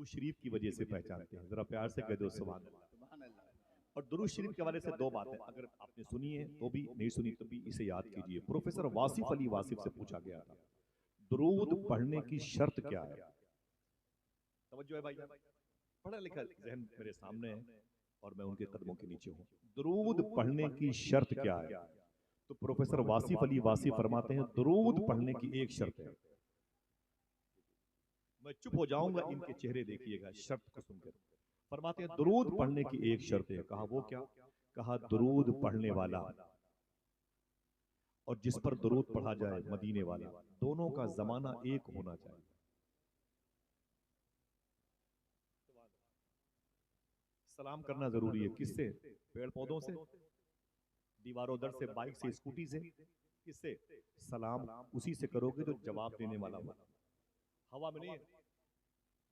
درود شریف کی وجہ سے پہچانتے ہیں. ذرا پیار سے کہہ دو سبحان اللہ. اور درود شریف کے حوالے سے دو باتیں اگر آپ نے سنی ہے تو بھی نہیں سنی تو بھی اسے یاد کیجئے. پروفیسر واصف علی واصف سے پوچھا گیا تھا درود پڑھنے کی شرط کیا ہے. توجہ ہے بھائی, پڑھا لکھا ذہن میرے سامنے ہے اور میں ان کے قدموں کے نیچے ہوں. درود پڑھنے کی شرط کیا ہے؟ تو پروفیسر واصف علی واصف فرماتے ہیں درود پڑھنے کی ایک شرط ہے. میں چپ ہو جاؤں گا, ان کے چہرے دیکھیے گا شرط کو سن کر. فرماتے ہیں درود پڑھنے کی ایک شرط ہے. کہا وہ کیا؟ کہا درود پڑھنے والا اور جس پر درود پڑھا جائے مدینے والا, دونوں کا زمانہ ایک ہونا چاہیے. سلام کرنا ضروری ہے. کس سے؟ پیڑ پودوں سے, دیواروں در سے, بائک سے, اسکوٹی سے. کس سے؟ سلام اسی سے کرو گے جو جواب دینے والا ہو. ہوا میں نہیں ہے,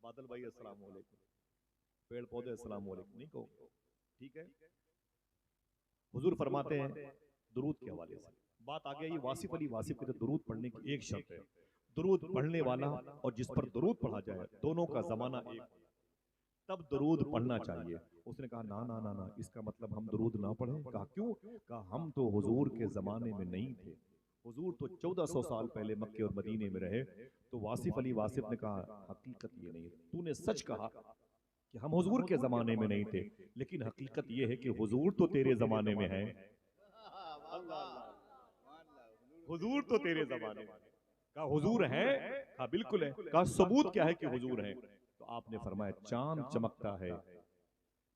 بادل بھائی السلام علیکم, پیڑ پودے السلام علیکم نہیں کہو, ٹھیک ہے. حضور فرماتے ہیں درود کے حوالے سے بات آ گئی. واصف علی واصف کے درود پڑھنے کی ایک شرط ہے, درود پڑھنے والا اور جس پر درود پڑھا جائے دونوں کا زمانہ ایک, تب درود پڑھنا چاہیے. اس نے کہا نا نا نا نا, اس کا مطلب ہم درود نہ پڑھیں. کہا کیوں؟ کہا ہم تو حضور کے زمانے میں نہیں تھے, حضور تو 1400 سال پہلے مکے اور مدینے میں رہے. تو واصف علی واصف نے کہا حقیقت یہ نہیں, تو نے سچ کہا کہ ہم حضور کے زمانے میں نہیں تھے, لیکن حقیقت یہ ہے کہ حضور تو تیرے زمانے میں ہیں. حضور تو تیرے زمانے میں. کہا حضور ہیں؟ کہا بالکل ہے. کہا ثبوت کیا ہے کہ حضور ہیں؟ تو آپ نے فرمایا چاند چمکتا ہے,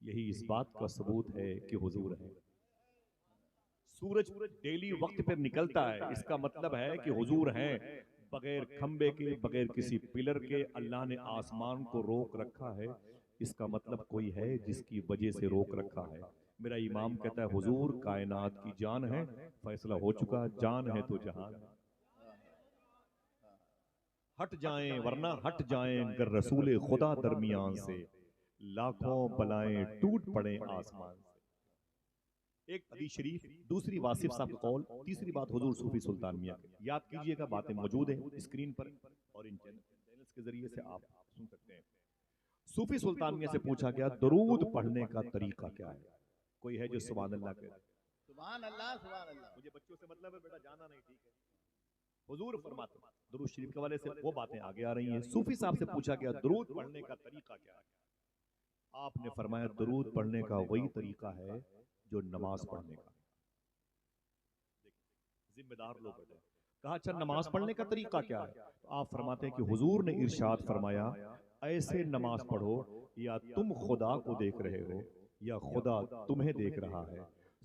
یہی اس بات کا ثبوت ہے کہ حضور ہے. سورج ڈیلی وقت پر نکلتا ہے, اس کا مطلب ہے کہ حضور ہیں. بغیر کھمبے کے, بغیر کسی پلر کے اللہ نے آسمان کو روک رکھا ہے, اس کا مطلب کوئی ہے جس کی وجہ سے روک رکھا ہے. میرا امام کہتا ہے حضور کائنات کی جان ہے, فیصلہ ہو چکا, جان ہے تو جہان ہے. ہٹ جائیں ورنہ ہٹ جائیں گر رسول خدا درمیان سے, لاکھوں بلائیں ٹوٹ پڑیں آسمان سے. ایک حدیث شریف, دوسری واصف صاحب کا قول, تیسری بات حضور صوفی سلطان میاں کی. یاد کیجئے گا, باتیں موجود ہیں اسکرین پر اور ان چینلز کے ذریعے سے آپ سن سکتے ہیں. صوفی سلطان میاں سے پوچھا گیا درود پڑھنے کا طریقہ کیا ہے؟ کوئی ہے جو سبحان اللہ کہے؟ سبحان اللہ سبحان اللہ. مجھے بچوں سے مطلب ہے, بیٹا جانا نہیں, ٹھیک ہے. حضور فرماتے ہیں درود شریف کے حوالے سے وہ باتیں آگے آ رہی ہیں. صوفی صاحب سے پوچھا گیا درود پڑھنے کا طریقہ کیا ہے؟ آپ نے فرمایا درود پڑھنے کا وہی طریقہ ہے جو نماز پڑھنے کا. ذمہ دار لوگ بیٹھے. کہا اچھا نماز پڑھنے کا طریقہ کیا ہے؟ تو آپ فرماتے ہیں کہ حضور نے ارشاد فرمایا ایسے نماز پڑھو یا تم خدا کو دیکھ رہے ہو یا خدا تمہیں دیکھ رہا ہے.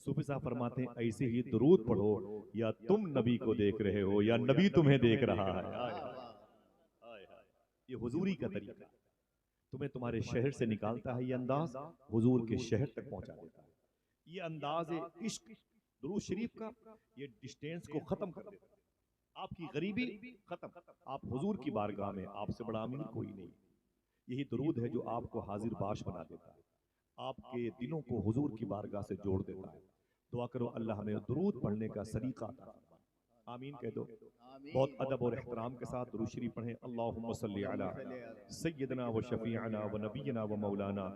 صوفی صاحب فرماتے ہیں ایسے ہی درود پڑھو یا تم نبی کو دیکھ رہے ہو یا نبی تمہیں دیکھ رہا ہے. یہ حضوری کا طریقہ تمہیں تمہارے شہر سے نکالتا ہے, یہ انداز حضور کے شہر تک پہنچا دیتا ہے. یہ انداز عشق درود شریف کا, یہ ڈسٹینس کو ختم کر دیتا ہے. آپ کی غریبی ختم, آپ حضور کی بارگاہ میں, آپ سے بڑا امین کوئی نہیں. یہی درود ہے جو آپ کو حاضر باش بنا دیتا ہے, آپ کے دلوں کو حضور کی بارگاہ سے جوڑ دیتا ہے. دعا کرو اللہ ہمیں درود پڑھنے کا سلیقہ عطا فرمائے. آمین کہہ دو. بہت ادب اور احترام کے ساتھ درود شریف پڑھیں. اللہم صلی علی سیدنا و شفیعنا و نبینا و مولانا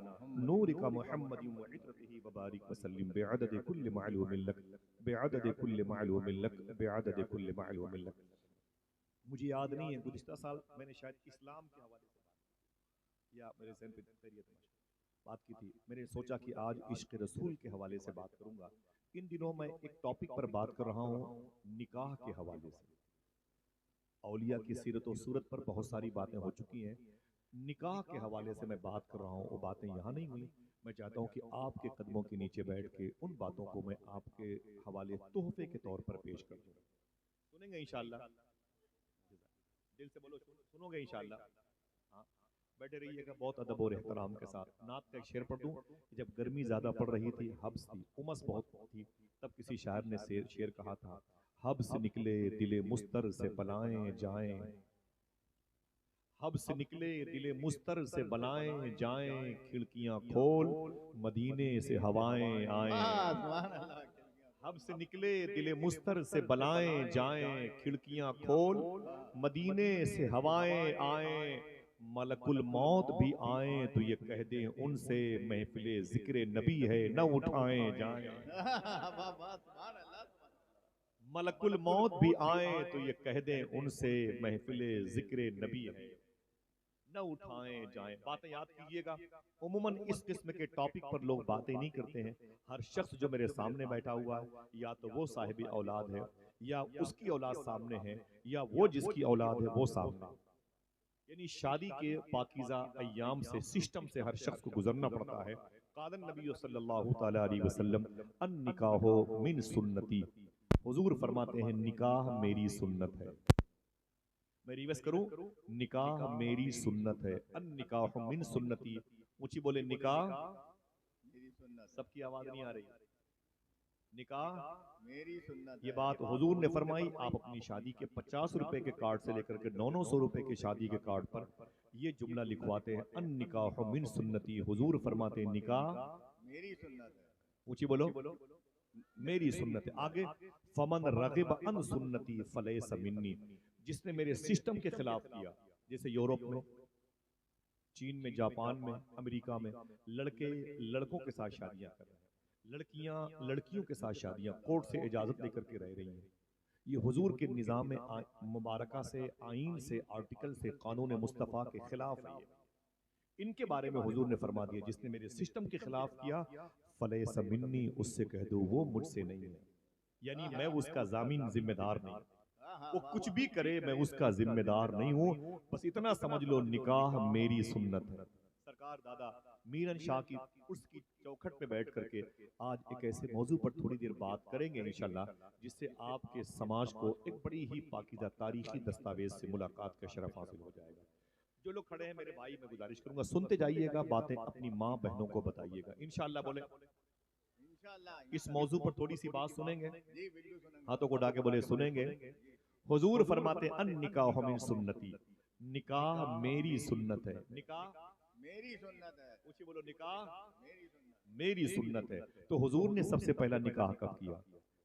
نورک محمد و عطرتہ وبارک وسلم بعدد کل معلوم لک بعدد کل معلوم لک بعدد کل معلوم لک. مجھے یاد نہیں ہے, گزشتہ سال میں نے شاید اسلام کے حوالے سے یا میرے ذہن پہ خیریت بات کی تھی. میں نے سوچا کہ آج عشق رسول کے حوالے سے بات کروں گا. ان دنوں میں ایک ٹاپک پر بات کر رہا ہوں نکاح کے حوالے سے. اولیاء کی سیرت و صورت پر بہت ساری باتیں ہو چکی ہیں, نکاح کے حوالے سے میں بات کر رہا ہوں. وہ باتیں یہاں نہیں ہوئی. میں چاہتا ہوں کہ آپ کے قدموں کے نیچے بیٹھ کے ان باتوں کو میں آپ کے حوالے تحفے کے طور پر پیش کر دوں. سنیں گے انشاءاللہ؟ دل سے بولو سنو گے انشاءاللہ؟ ہاں بیٹھے رہیے گا بہت ادب اور احترام کے ساتھ. نعت کا ایک شعر پڑھ دوں. جب گرمی زیادہ پڑ رہی تھی, حبس تھی, امس بہت تھی, تب کسی شاعر نے شعر کہا تھا حبس نکلے دل مستر سے بلائیں جائیں, حبس نکلے دل مستر سے بلائیں جائیں, کھڑکیاں کھول مدینے سے ہوائیں آئیں. حبس نکلے دل مستر سے بلائیں جائیں, کھڑکیاں کھول مدینے سے ہوائیں آئیں, ملک الموت بھی آئیں تو یہ کہہ دیں ان سے محفل ذکر نبی ہے نہ اٹھائیں جائیں. سبحان اللہ. ملک الموت بھی آئیں تو یہ کہہ دیں ان سے محفل ذکر نبی ہے نہ اٹھائیں جائیں. باتیں یاد کیجئے گا. عموماً اس قسم کے ٹاپک پر لوگ باتیں نہیں کرتے ہیں. ہر شخص جو میرے سامنے بیٹھا ہوا ہے یا تو وہ صاحب اولاد ہے یا اس کی اولاد سامنے ہے یا وہ جس کی اولاد ہے وہ سامنے ہے. یعنی شادی کے پاکیزہ ایام سے سسٹم سے ہر شخص کو گزرنا پڑتا ہے. قال النبی صلی اللہ تعالی علیہ وسلم النکاح من سنتی. حضور فرماتے ہیں نکاح میری سنت ہے. میں ریویس کروں, نکاح میری سنت ہے. النکاح من سنتی. اونچی بولے نکاح. میری سنت. سب کی آواز نہیں آ رہی. نکاح میری سنت. یہ بات حضور نے فرمائی. آپ اپنی شادی کے 50 روپے کے کارڈ سے لے کر کے 900 روپے کے شادی کے کارڈ پر یہ جملہ لکھواتے ہیں النکاح من سنتی. حضور فرماتے ہیں نکاح میری سنت ہے. اونچی بولو میری سنت ہے. آگے فمن رغب عن سنتی فلیس منی. جس نے میرے سسٹم کے خلاف کیا, جیسے یورپ میں, چین میں, جاپان میں, امریکہ میں لڑکے لڑکوں کے ساتھ شادیاں کر رہے ہیں, لڑکیاں لڑکیوں کے ساتھ شادیاں کورٹ سے اجازت لے کر کے رہ رہی ہیں. یہ حضور کے نظام مبارکہ سے, آئین سے, آرٹیکل سے, قانون مصطفیٰ کے خلاف ہے. ان کے بارے میں حضور نے فرما دیا جس نے میرے سسٹم کے خلاف کیا فلیس منی, اس سے کہہ دو وہ مجھ سے نہیں ہے. یعنی میں اس کا ضامن ذمہ دار نہیں. وہ کچھ بھی کرے میں اس کا ذمہ دار نہیں ہوں. بس اتنا سمجھ لو نکاح میری سنت ہے. سرکار دادا میرن شاہ کی اس کی چوکھٹ پہ بیٹھ کر کے آج ایک ایسے موضوع پر تھوڑی دیر بات کریں گے انشاءاللہ جس سے آپ کے سماج کو ایک بڑی ہی پاکیزہ تاریخی دستاویز سے ملاقات کا شرف حاصل ہو جائے گا. جو لوگ کھڑے ہیں میرے بھائی, میں گزارش کروں گا سنتے جائیے گا, باتیں اپنی ماں بہنوں کو بتائیے گا انشاءاللہ. بولے اس موضوع پر تھوڑی سی بات سنیں گے, جی بالکل سنیں گے. ہاتھوں کو اٹھا کے بولے سنیں گے. حضور فرماتے ان نکاح من سنتی. نکاح میری سنت ہے. نکاح میری سنت ہے. اونچی بولو نکاح میری سنت. میری سنت ہے. تو حضور نے سب سے پہلا نکاح کب کیا,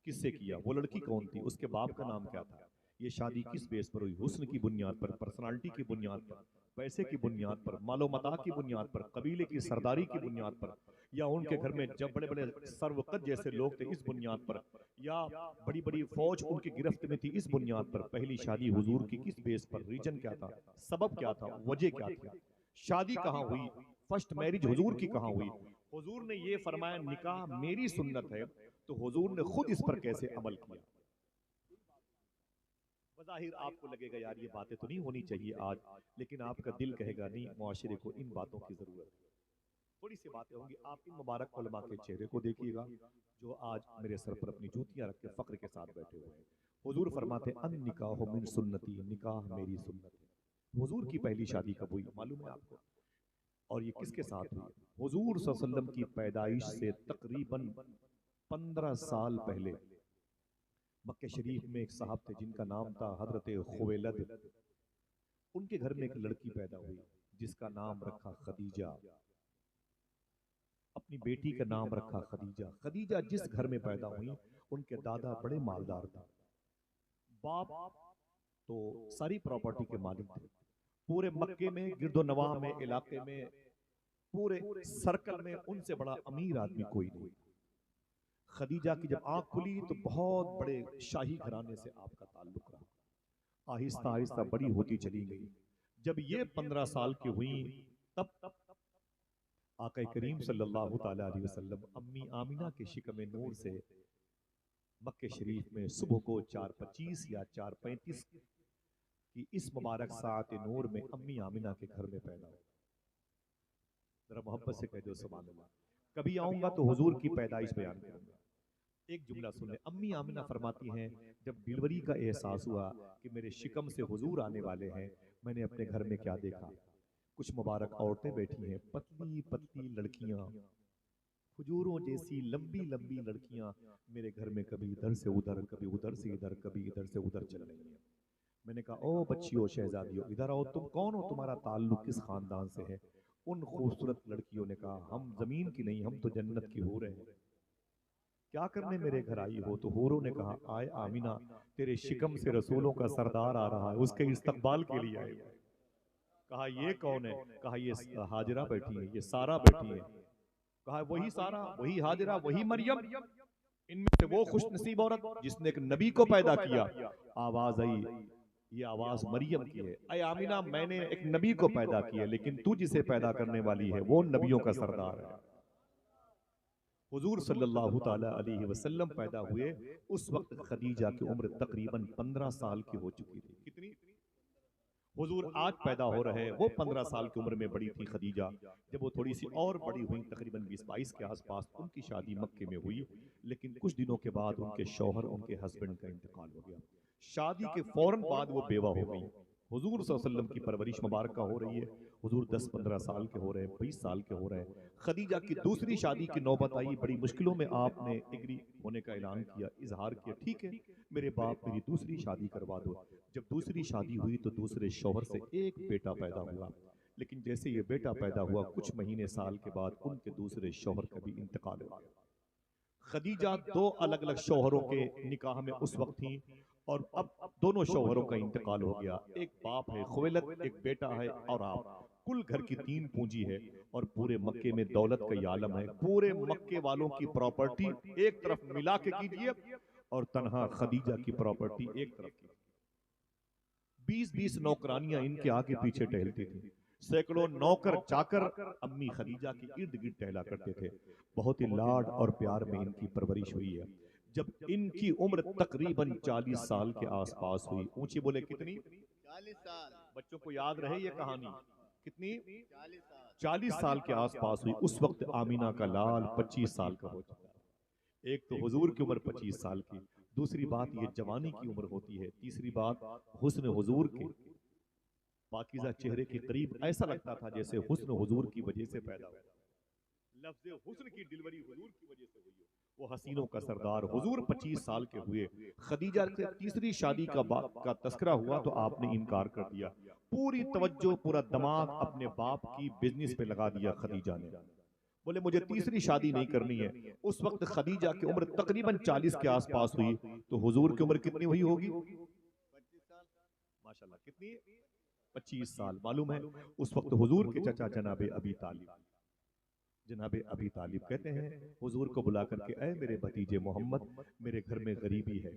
کس سے کیا, وہ لڑکی کون تھی, اس کے باپ کا نام کیا تھا, یہ شادی کس بیس پر ہوئی, حسن کی بنیاد پر, پرسنالٹی کی بنیاد پر, پیسے کی بنیاد پر, مال و متاع کی بنیاد پر, قبیلے کی سرداری کی بنیاد پر, یا ان کے گھر میں جب بڑے بڑے سروقت جیسے لوگ تھے اس بنیاد پر, یا بڑی بڑی فوج ان کی گرفت میں تھی اس بنیاد پر. پہلی شادی حضور کی کس بیس پر, ریجن کیا تھا, سبب کیا تھا, وجہ کیا تھی, شادی کہاں ہوئی, فرسٹ میرج حضور کی کہاں ہوئی. حضور نے یہ فرمایا نکاح میری سنت ہے, تو حضور نے خود اس پر کیسے عمل کیا. بظاہر آپ کو لگے گا یار یہ باتیں تو نہیں ہونی چاہیے آج, لیکن آپ کا دل کہے گا نہیں, معاشرے کو ان باتوں کی ضرورت ہے. تھوڑی سی باتیں ہوں گی. آپ ان مبارک علماء کے چہرے کو دیکھیے گا جو آج میرے سر پر اپنی جوتیاں رکھ کے فخر کے ساتھ بیٹھے ہوئے ہیں. حضور فرماتے ان نکاح من سنتی, نکاح میری سنت ہے. حضور کی پہلی شادی کب ہوئی معلوم ہے آپ کو, اور یہ کس کے ساتھ ہوئی. حضور صلی اللہ علیہ وسلم کی پیدائش سے تقریباً 15 سال پہلے مکہ شریف میں ایک صاحب تھے جن کا نام تھا حضرت خویلد. ان کے گھر میں ایک لڑکی پیدا ہوئی جس کا نام رکھا خدیجہ. اپنی بیٹی کا نام رکھا خدیجہ. خدیجہ جس گھر میں پیدا ہوئی ان کے دادا بڑے مالدار تھے, باپ تو ساری پراپرٹی کے مالک تھے. پورے مکے میں, گرد و نواح میں, علاقے میں, پورے سرکل میں ان سے بڑا امیر آدمی کوئی نہیں. خدیجہ کی جب آنکھ کھلی تو بہت بڑے شاہی گھرانے سے آپ کا تعلق رہا. آہستہ آہستہ بڑی ہوتی چلی گئی. جب یہ 15 سال کی ہوئیں تب آقا کریم صلی اللہ تعالی علیہ وسلم امی آمینہ کے شکم نور سے مکہ شریف میں صبح کو 4:25 یا 4:35 کی اس مبارک ساعت نور میں امی آمینہ کے گھر میں پیدا ہو. ذرا محبت سے کہہ دو سبحان اللہ. کبھی آؤں گا تو حضور کی پیدائش بیان کروں گا. ایک جملہ سن لیں. امی آمینہ فرماتی ہیں جب ڈیلیوری کا احساس ہوا کہ میرے شکم سے حضور آنے والے ہیں, میں نے اپنے گھر میں کیا دیکھا, کچھ مبارک عورتیں بیٹھی ہیں, پتلی پتلی لڑکیاں, کھجوروں جیسی لمبی لمبی لڑکیاں میرے گھر میں کبھی ادھر سے ادھر, کبھی ادھر سے ادھر, کبھی ادھر سے ادھر چل رہی ہیں. میں نے کہا او بچیو, شہزادیو, ادھر آؤ, تم کون ہو, تمہارا تعلق کس خاندان سے ہے. ان خوبصورت لڑکیوں نے کہا ہم زمین کی نہیں, ہم تو جنت کی حوریں ہیں. کیا کرنے میرے گھر آئی ہو. تو حوروں نے کہا آئے آمینہ, تیرے شکم سے رسولوں کا سردار آ رہا ہے, اس کے استقبال کے لیے آئے. کہا یہ کون ہے؟ کہا یہ ہاجرہ بیٹھی ہے، یہ سارا بیٹھی ہے۔ کہا وہی سارا، وہی ہاجرہ، وہی مریم، ان میں سے وہ خوش نصیب عورت جس نے ایک نبی کو پیدا کیا۔ آواز آئی، یہ آواز مریم کی ہے، اے آمینہ میں نے ایک نبی کو پیدا کیا، لیکن تو جسے پیدا کرنے والی ہے وہ نبیوں کا سردار ہے۔ حضور صلی اللہ تعالی علیہ وسلم پیدا ہوئے، اس وقت خدیجہ کی عمر تقریباً 15 سال کی ہو چکی تھی۔ کتنی؟ حضور آج پیدا ہو رہے، وہ 15 سال کی عمر میں بڑی تھی خدیجہ۔ جب وہ تھوڑی سی اور بڑی ہوئی، تقریباً 20-22 کے آس پاس، ان کی شادی مکے میں ہوئی، لیکن کچھ دنوں کے بعد ان کے شوہر، ان کے ہسبینڈ کا انتقال ہو گیا۔ شادی کے فوراً بعد وہ بیوہ ہو گئی۔ حضور صلی اللہ علیہ وسلم کی پرورش مبارکہ ہو رہی ہے، حضور 10-15 سال کے ہو رہے، 20 سال کے ہو رہے۔ خدیجہ کی دوسری شادی کی نوبت آئی، بڑی مشکلوں میں آپ نے اگری ہونے کا اعلان کیا، اظہار کیا، ٹھیک ہے میرے باپ میری دوسری شادی کروا دو۔ جب دوسری شادی ہوئی تو دوسرے شوہر سے ایک بیٹا پیدا ہوا، لیکن جیسے یہ بیٹا پیدا ہوا کچھ مہینے سال کے بعد ان کے دوسرے شوہر کا بھی انتقال ہو گیا۔ خدیجہ 2 الگ الگ شوہروں کے نکاح میں اس وقت تھیں، اور اب دونوں شوہروں کا انتقال ہو گیا۔ ایک باپ ہے خویلد، ایک بیٹا ہے اور آپ، کل گھر کی 3 پونجی ہے، اور پورے مکے میں دولت کا یہ عالم ہے۔ پورے مکے والوں کی پراپرٹی ایک طرف ملا کے کیجئے، اور تنہا خدیجہ کی پراپرٹی ایک طرف کی۔ 20-20 نوکرانیاں ان کے آگے پیچھے ٹہلتی تھیں، سینکڑوں نوکر چاکر امی خدیجہ کی ارد گرد ٹہلا کرتے تھے۔ بہت ہی لاڈ اور پیار میں ان کی پرورش ہوئی ہے۔ جب ان کی عمر تقریباً 40 سال کے آس پاس ہوئی، اونچی بولے کتنی؟ 40 سال، بچوں کو یاد رہے یہ کہانی، کتنی؟ 40 سال، 40 سال کے آس پاس ہوئی۔ اس وقت آمینہ کا لال 25 سال کا ہو چکا ہے۔ ایک تو حضور کی عمر 25 سال کی، دوسری بات یہ جوانی کی عمر ہوتی ہے، تیسری بات حسن حضور کے پاکیزہ چہرے کے قریب ایسا لگتا تھا جیسے حسن حضور کی وجہ سے پیدا ہوا۔ لفظ حسن کی ڈلیوری حضور کی وجہ سے ہوئی ہے۔ وہ حسینوں کا سردار حضور 25 سال کے ہوئے، خدیجہ سے تیسری شادی کا تذکرہ ہوا تو آپ نے انکار کر دیا۔ پوری توجہ، پورا دماغ اپنے باپ کی بزنس پہ لگا دیا خدیجہ نے، بولے مجھے تیسری شادی نہیں کرنی ہے۔ اس وقت خدیجہ کی عمر تقریباً 40 کے آس پاس ہوئی، تو حضور کی عمر کتنی ہوئی ہوگی؟ 25 سال، ماشاءاللہ کتنی؟ 25 سال۔ معلوم ہے اس وقت حضور کے چچا جناب ابی طالب، جناب ابی طالب کہتے ہیں حضور کو بلا کر کے، اے میرے بھتیجے محمد، میرے گھر میں غریبی ہے،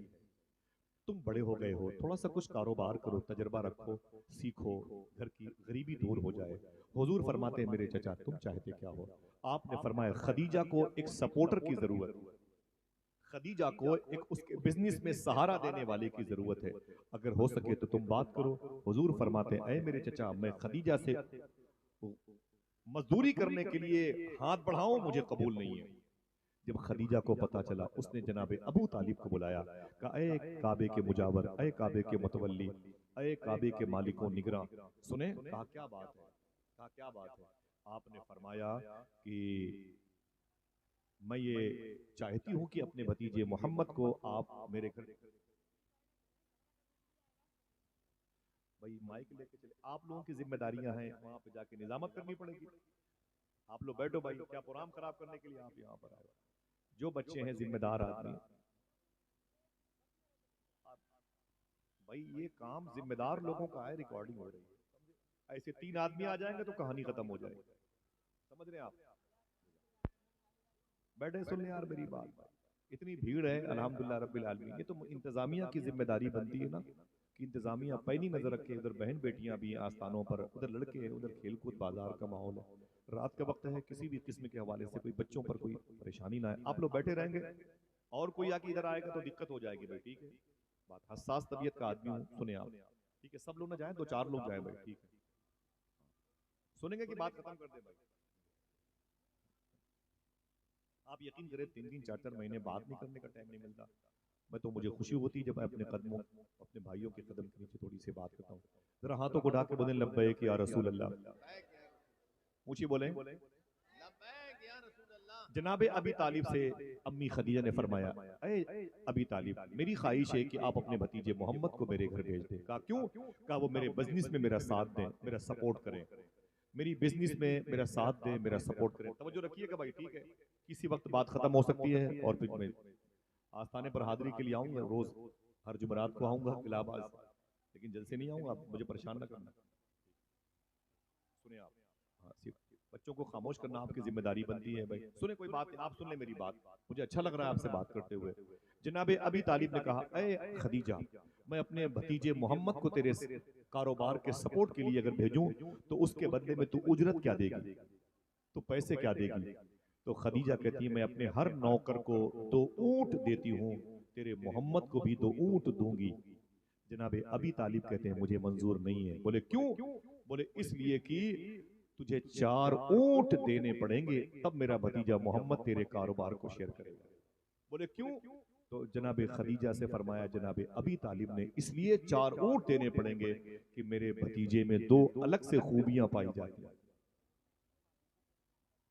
تم بڑے ہو گئے ہو، تھوڑا سا کچھ کاروبار کرو، تجربہ رکھو، سیکھو، گھر کی غریبی دور ہو جائے۔ حضور فرماتے ہیں میرے چچا تم چاہتے کیا ہو؟ آپ نے فرمایا خدیجہ کو ایک سپورٹر کی ضرورت، خدیجہ کو ایک اس کے بزنس میں سہارا دینے والے کی ضرورت ہے، اگر ہو سکے تو تم بات کرو۔ حضور فرماتے ہیں اے میرے چچا، میں خدیجہ سے مزدوری کرنے کے لیے ہاتھ بڑھاؤں مجھے قبول نہیں ہے۔ جب خدیجہ کو پتا چلا، اس نے جناب ابو طالب کو بلایا، کہا اے کعبے کے مجاور، اے کعبے کے متولی، اے کعبے کے مالک و نگراں، سنیں؟ کہا کیا بات ہے؟ کہا کیا بات ہے؟ آپ نے فرمایا کہ میں یہ چاہتی ہوں کہ اپنے بھتیجے محمد کو آپ میرے گھر، بھائی مائک لے کے چلے، آپ لوگوں کی ذمہ داریاں ہیں، وہاں پہ جا کے نظامت کرنی پڑے گی۔ آپ لوگ بیٹھو بھائی، کیا پروگرام خراب کرنے کے لیے آپ یہاں پر آئے؟ جو بچے ہیں ذمہ دار آدمی، بھائی یہ کام ذمہ دار لوگوں کا ہے، ریکارڈنگ ہو رہی ہے، ایسے 3 آدمی آ جائیں گے تو کہانی ختم ہو جائے گی، سمجھ رہے ہیں آپ؟ بیٹھے سن لیں یار میری بات، اتنی بھیڑ ہے الحمدللہ رب العالمین۔ یہ تو انتظامیہ کی ذمہ داری بنتی ہے نا کہ انتظامیہ پینی نظر رکھے، ادھر بہن بیٹیاں بھی ہیں آستانوں پر، ادھر لڑکے ہیں، ادھر کھیل کود بازار کا ماحول ہے، رات کا وقت ہے، کسی بھی قسم کے حوالے سے کوئی بچوں پر کوئی پریشانی نہ ہے۔ آپ لوگ بیٹھے رہیں گے، اور کوئی آ کے ادھر آئے گا تو دقت ہو جائے گی بھائی، ٹھیک ہے؟ بات حساس طبیعت کا آدمی ہوں، سنیں آپ، ٹھیک ہے؟ سب لوگ نہ جائیں، 2-4 لوگ جائیں بھائی، ٹھیک ہے؟ سنیں گے کہ بات ختم کر دیں بھائی؟ آپ یقین کریں 3-3 4-4 مہینے بات نہیں کرنے کا ٹائم نہیں ملتا، میں تو مجھے خوشی ہوتی جب میں اپنے قدموں، اپنے بھائیوں کے قدم کے نیچے تھوڑی سی بات کرتا ہوں۔ ذرا ہاتھوں کو اٹھا کے بولیں لبیک یا رسول اللہ، اونچی بولیں۔ لبیک یا رسول اللہ۔ جناب ابی طالب سے امی خدیجہ نے فرمایا اے ابی طالب، میری خواہش ہے کہ آپ اپنے بھتیجے محمد کو میرے گھر بھیج دیں۔ کہا کیوں؟ کہا وہ میرے بزنس میں میرا ساتھ دیں، میرا سپورٹ کریں، میری بزنس میں میرا ساتھ دیں، میرا سپورٹ کریں۔ توجہ رکھیے گا بھائی، ٹھیک ہے؟ کسی وقت بات ختم ہو سکتی ہے، اور پھر میں آستانے پر حاضری کے لیے آؤں گا، روز ہر جمعرات کو آؤں گا الہ آباد، لیکن جلسے نہیں آؤں گا، مجھے پریشان نہ کرنا۔ سنیں آپ، ہاں، بچوں کو خاموش کرنا آپ کی ذمہ داری بنتی ہے بھائی. سنیں کوئی بات نہیں، آپ سن لیں میری بات، مجھے اچھا لگ رہا ہے آپ سے بات کرتے ہوئے. جناب ابی طالب نے کہا اے خدیجہ، میں اپنے بھتیجے محمد کو تیرے کاروبار کے سپورٹ کے لیے اگر بھیجوں تو اس کے بدلے میں تو اجرت کیا دے گی، تو پیسے کیا دے گی؟ تو خدیجہ کہتی ہے میں اپنے ہر نوکر کو 2 اونٹ دیتی ہوں، تیرے محمد کو بھی 2 اونٹ دوں گی. جناب ابی طالب کہتے ہیں مجھے منظور نہیں ہے. بولے کیوں؟ بولے اس لیے کہ تجھے 4 اونٹ دینے پڑیں گے تب میرا بھتیجا محمد تیرے کاروبار کو شیئر کرے گا. بولے کیوں؟ تو جناب خدیجہ سے فرمایا جناب ابی طالب نے اس لیے 4 اونٹ دینے پڑیں گے کہ میرے بھتیجے میں 2 الگ سے خوبیاں پائی جاتی ہیں.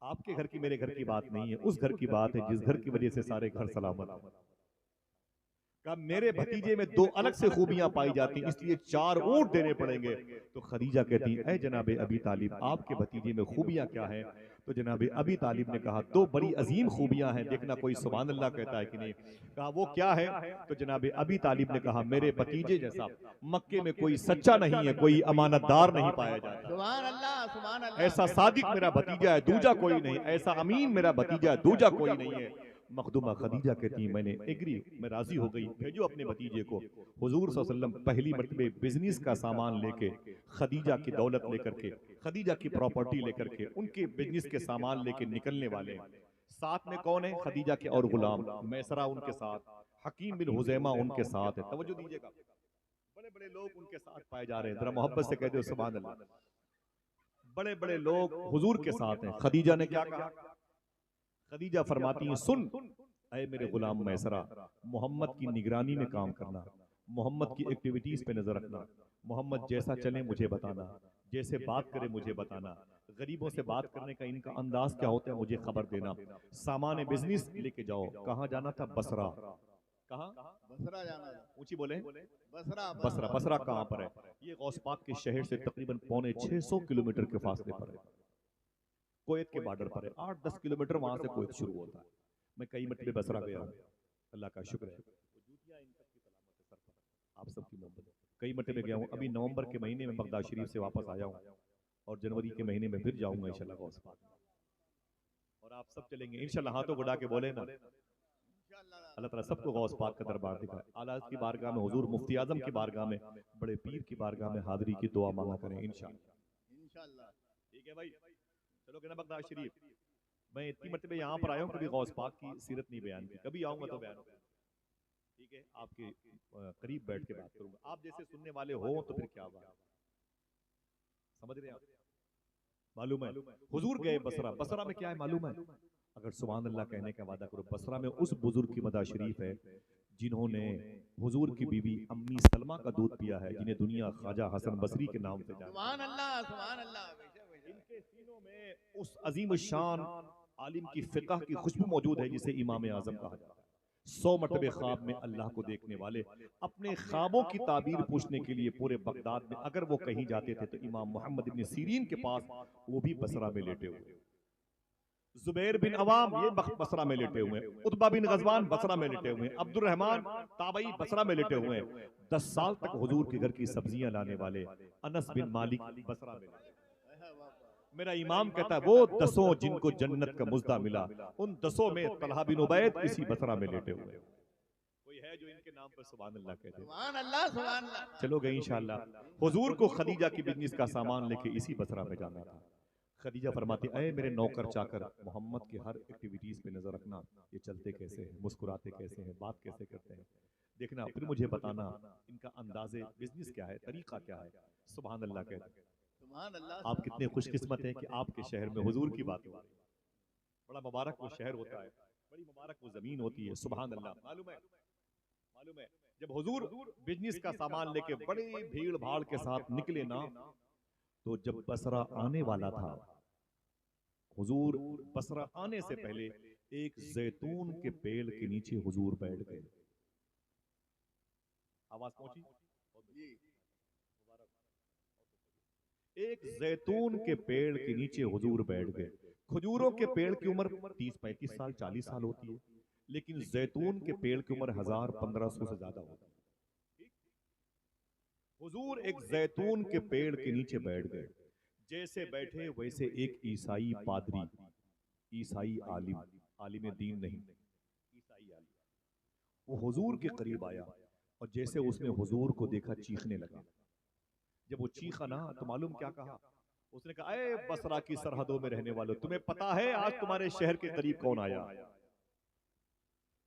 آپ کے گھر کی میرے گھر کی بات نہیں ہے، اس گھر کی بات ہے جس گھر کی وجہ سے سارے گھر سلامت ہیں. کہ میرے بھتیجے میں 2 الگ سے خوبیاں پائی جاتی ہیں اس لیے 4 اونٹ دینے پڑیں گے. تو خدیجہ کہتی ہیں اے جناب ابی طالب آپ کے بھتیجے میں خوبیاں کیا ہیں؟ تو جناب ابی طالب نے کہا 2 بڑی عظیم خوبیاں ہیں، دیکھنا کوئی سبحان اللہ کہتا ہے کہ نہیں. کہا وہ کیا ہے؟ تو جناب ابی طالب نے کہا میرے بھتیجے جیسا مکے میں کوئی سچا نہیں ہے، کوئی امانت دار نہیں پایا جاتا. سبحان اللہ سبحان اللہ. ایسا صادق میرا بھتیجا ہے دوجا کوئی نہیں، ایسا امین میرا بھتیجا ہے دوجا کوئی نہیں ہے. مخدومہ خدیجہ کہتی ہیں میں نے ایگری، میں راضی ہو گئی، بھیجو اپنے بھتیجے کو. حضور صلی اللہ علیہ وسلم پہلی مرتبہ بزنس کا سامان لے کے، خدیجہ کی دولت لے کر کے، خدیجہ کی پراپرٹی لے کر کے، ان کے بزنس کے سامان لے کے نکلنے والے ہیں. ساتھ میں کون ہے؟ خدیجہ کے اور غلام، میسرہ ان کے ساتھ، حکیم بن حزیمہ ان کے ساتھ ہے. توجہ دیجئے گا، بڑے بڑے لوگ ان کے ساتھ پائے جا رہے ہیں. ذرا محبت سے کہہ دو سبحان اللہ. بڑے بڑے لوگ حضور کے ساتھ ہیں. خدیجہ نے کیا کہا؟ خدیجہ فرماتی ہیں سن اے میرے غلام میسرہ، محمد کی نگرانی میں کام کرنا، محمد کی ایکٹیویٹیز پہ نظر رکھنا، محمد جیسا چلے مجھے بتانا، جیسے بات کرے مجھے بتانا، غریبوں سے بات کرنے کا ان کا انداز کیا ہوتا ہے مجھے خبر دینا. سامان بزنس لے کے جاؤ. کہاں جانا تھا؟ بصرہ. کہاں؟ بصرہ جانا تھا. اونچی بولیں. بصرہ بصرہ. بصرہ کہاں پر ہے؟ یہ غوث پاک کے شہر سے تقریباً 650 کلومیٹر کے فاصلے پر ہے. کویت کے بارڈر پر ہے. 8-10 کلومیٹر وہاں سے کویت شروع ہوتا ہے. میں کئی مرتبہ بصرہ گیا ہوں، اللہ کا شکر ہے. آپ سب کی محبت، کئی مرتبہ گیا ہوں. ابھی نومبر کے مہینے میں بغداد شریف سے واپس آیا ہوں اور جنوری کے مہینے میں پھر جاؤں گا انشاءاللہ غوث پاک. اور آپ سب چلیں گے انشاءاللہ. ہاتھوں بڑھا کے بولے نا. اللہ تعالیٰ سب کو غوث پاک کا دربار دکھائے. اعلیٰ کی بارگاہ میں، حضور مفتی اعظم کی بارگاہ میں، بڑے پیر کی بارگاہ میں حاضری کی دعا مانگا کریں انشاءاللہ. ٹھیک ہے بھائی، چلو کہ نا بغداد شریف. میں اتنی مرتبہ یہاں پر آیا ہوں، کبھی غوث پاک کی سیرت نہیں بیان کی، کبھی آؤں گا تو بیان کروں. ٹھیک ہے، آپ کے قریب بیٹھ کے بات کروں گا. آپ جیسے سننے والے ہوں تو پھر کیا بات، سمجھ رہے ہیں آپ؟ معلوم ہے حضور گئے بصرہ. بصرہ میں کیا ہے معلوم ہے؟ اگر سبحان اللہ کہنے کا وعدہ کرو، بصرہ میں اس بزرگ کی مدح شریف ہے جنہوں نے حضور کی بیوی امی سلمہ کا دودھ پیا ہے، جنہیں دنیا خواجہ حسن بصری کے نام سے جانتی ہے. سبحان اللہ سبحان اللہ. ان کے سینوں میں اس عظیم الشان عالم کی فقہ کی خوشبو موجود ہے جسے امام اعظم کہا جاتا ہے. 100 مرتبہ خواب میں اللہ کو دیکھنے والے، اپنے خوابوں کی تعبیر پوچھنے کے لیے پورے بغداد میں اگر وہ کہیں جاتے تھے تو امام محمد ابن سیرین کے پاس وہ بھی بصرہ میں لیٹے ہوئے. زبیر بن عوام یہ بصرہ میں لیٹے ہوئے ہیں. عتبہ بن غزوان بصرہ میں لیٹے ہوئے ہیں. عبد الرحمن تابعی بصرہ میں لیٹے ہوئے ہیں. 10 سال تک حضور کے گھر کی سبزیاں لانے والے انس بن مالک بصرہ میں لیٹے. میرا امام کہتا ہے وہ 10 جن کو جنت کا مزدہ ملا، ان 10 میں طلحہ بن عبید اسی بصرہ میں لیٹے ہوئے. کوئی ہے جو ان کے نام پر سبحان اللہ کہتے ہیں؟ سبحان اللہ سبحان اللہ. چلو گئے انشاءاللہ. حضور کو خدیجہ کی بزنس کا سامان لے کے اسی بصرہ میں جانا تھا. خدیجہ فرماتی اے میرے نوکر چاکر، محمد کے ہر ایکٹیویٹیز پہ نظر رکھنا، یہ چلتے کیسے ہیں، مسکراتے کیسے ہیں، بات کیسے کرتے ہیں، دیکھنا، پھر مجھے بتانا ان کا انداز بزنس کیا ہے، طریقہ کیا ہے. سبحان اللہ کہتے ہیں. سبحان اللہ. آپ کتنے خوش قسمت ہیں کہ آپ کے شہر میں حضور کی بات ہو رہی ہے. بڑا مبارک وہ شہر ہوتا ہے، بڑی مبارک وہ زمین ہوتی ہے. سبحان اللہ. معلوم ہے جب حضور بزنس کا سامان لے کے بڑی بھیڑ بھاڑ کے ساتھ نکلے نا، تو جب بصرہ آنے والا تھا، حضور بصرہ آنے سے پہلے ایک زیتون کے پیڑ کے نیچے حضور بیٹھ گئے. آواز پہنچی؟ ایک زیتون کے پیڑ کے نیچے حضور بیٹھ گئے. کھجوروں کے پیڑ کی عمر 30-35 سال 40 سال ہوتی ہے، لیکن زیتون کے پیڑ کی عمر 1000-1500 سے زیادہ ہوتی ہے. حضور ایک زیتون کے پیڑ کے نیچے بیٹھ گئے. جیسے بیٹھے ویسے ایک عیسائی پادری، عیسائی عالم، عالم دین نہیں، عیسائی عالم، وہ حضور کے قریب آیا اور جیسے اس نے حضور کو دیکھا چیخنے لگا۔ جب وہ چیخا نا تو معلوم کیا کہا؟ اس نے کہا اے بصرہ کی سرحدوں میں رہنے والوں، تمہیں پتا ہے آج تمہارے شہر کے قریب کون آیا؟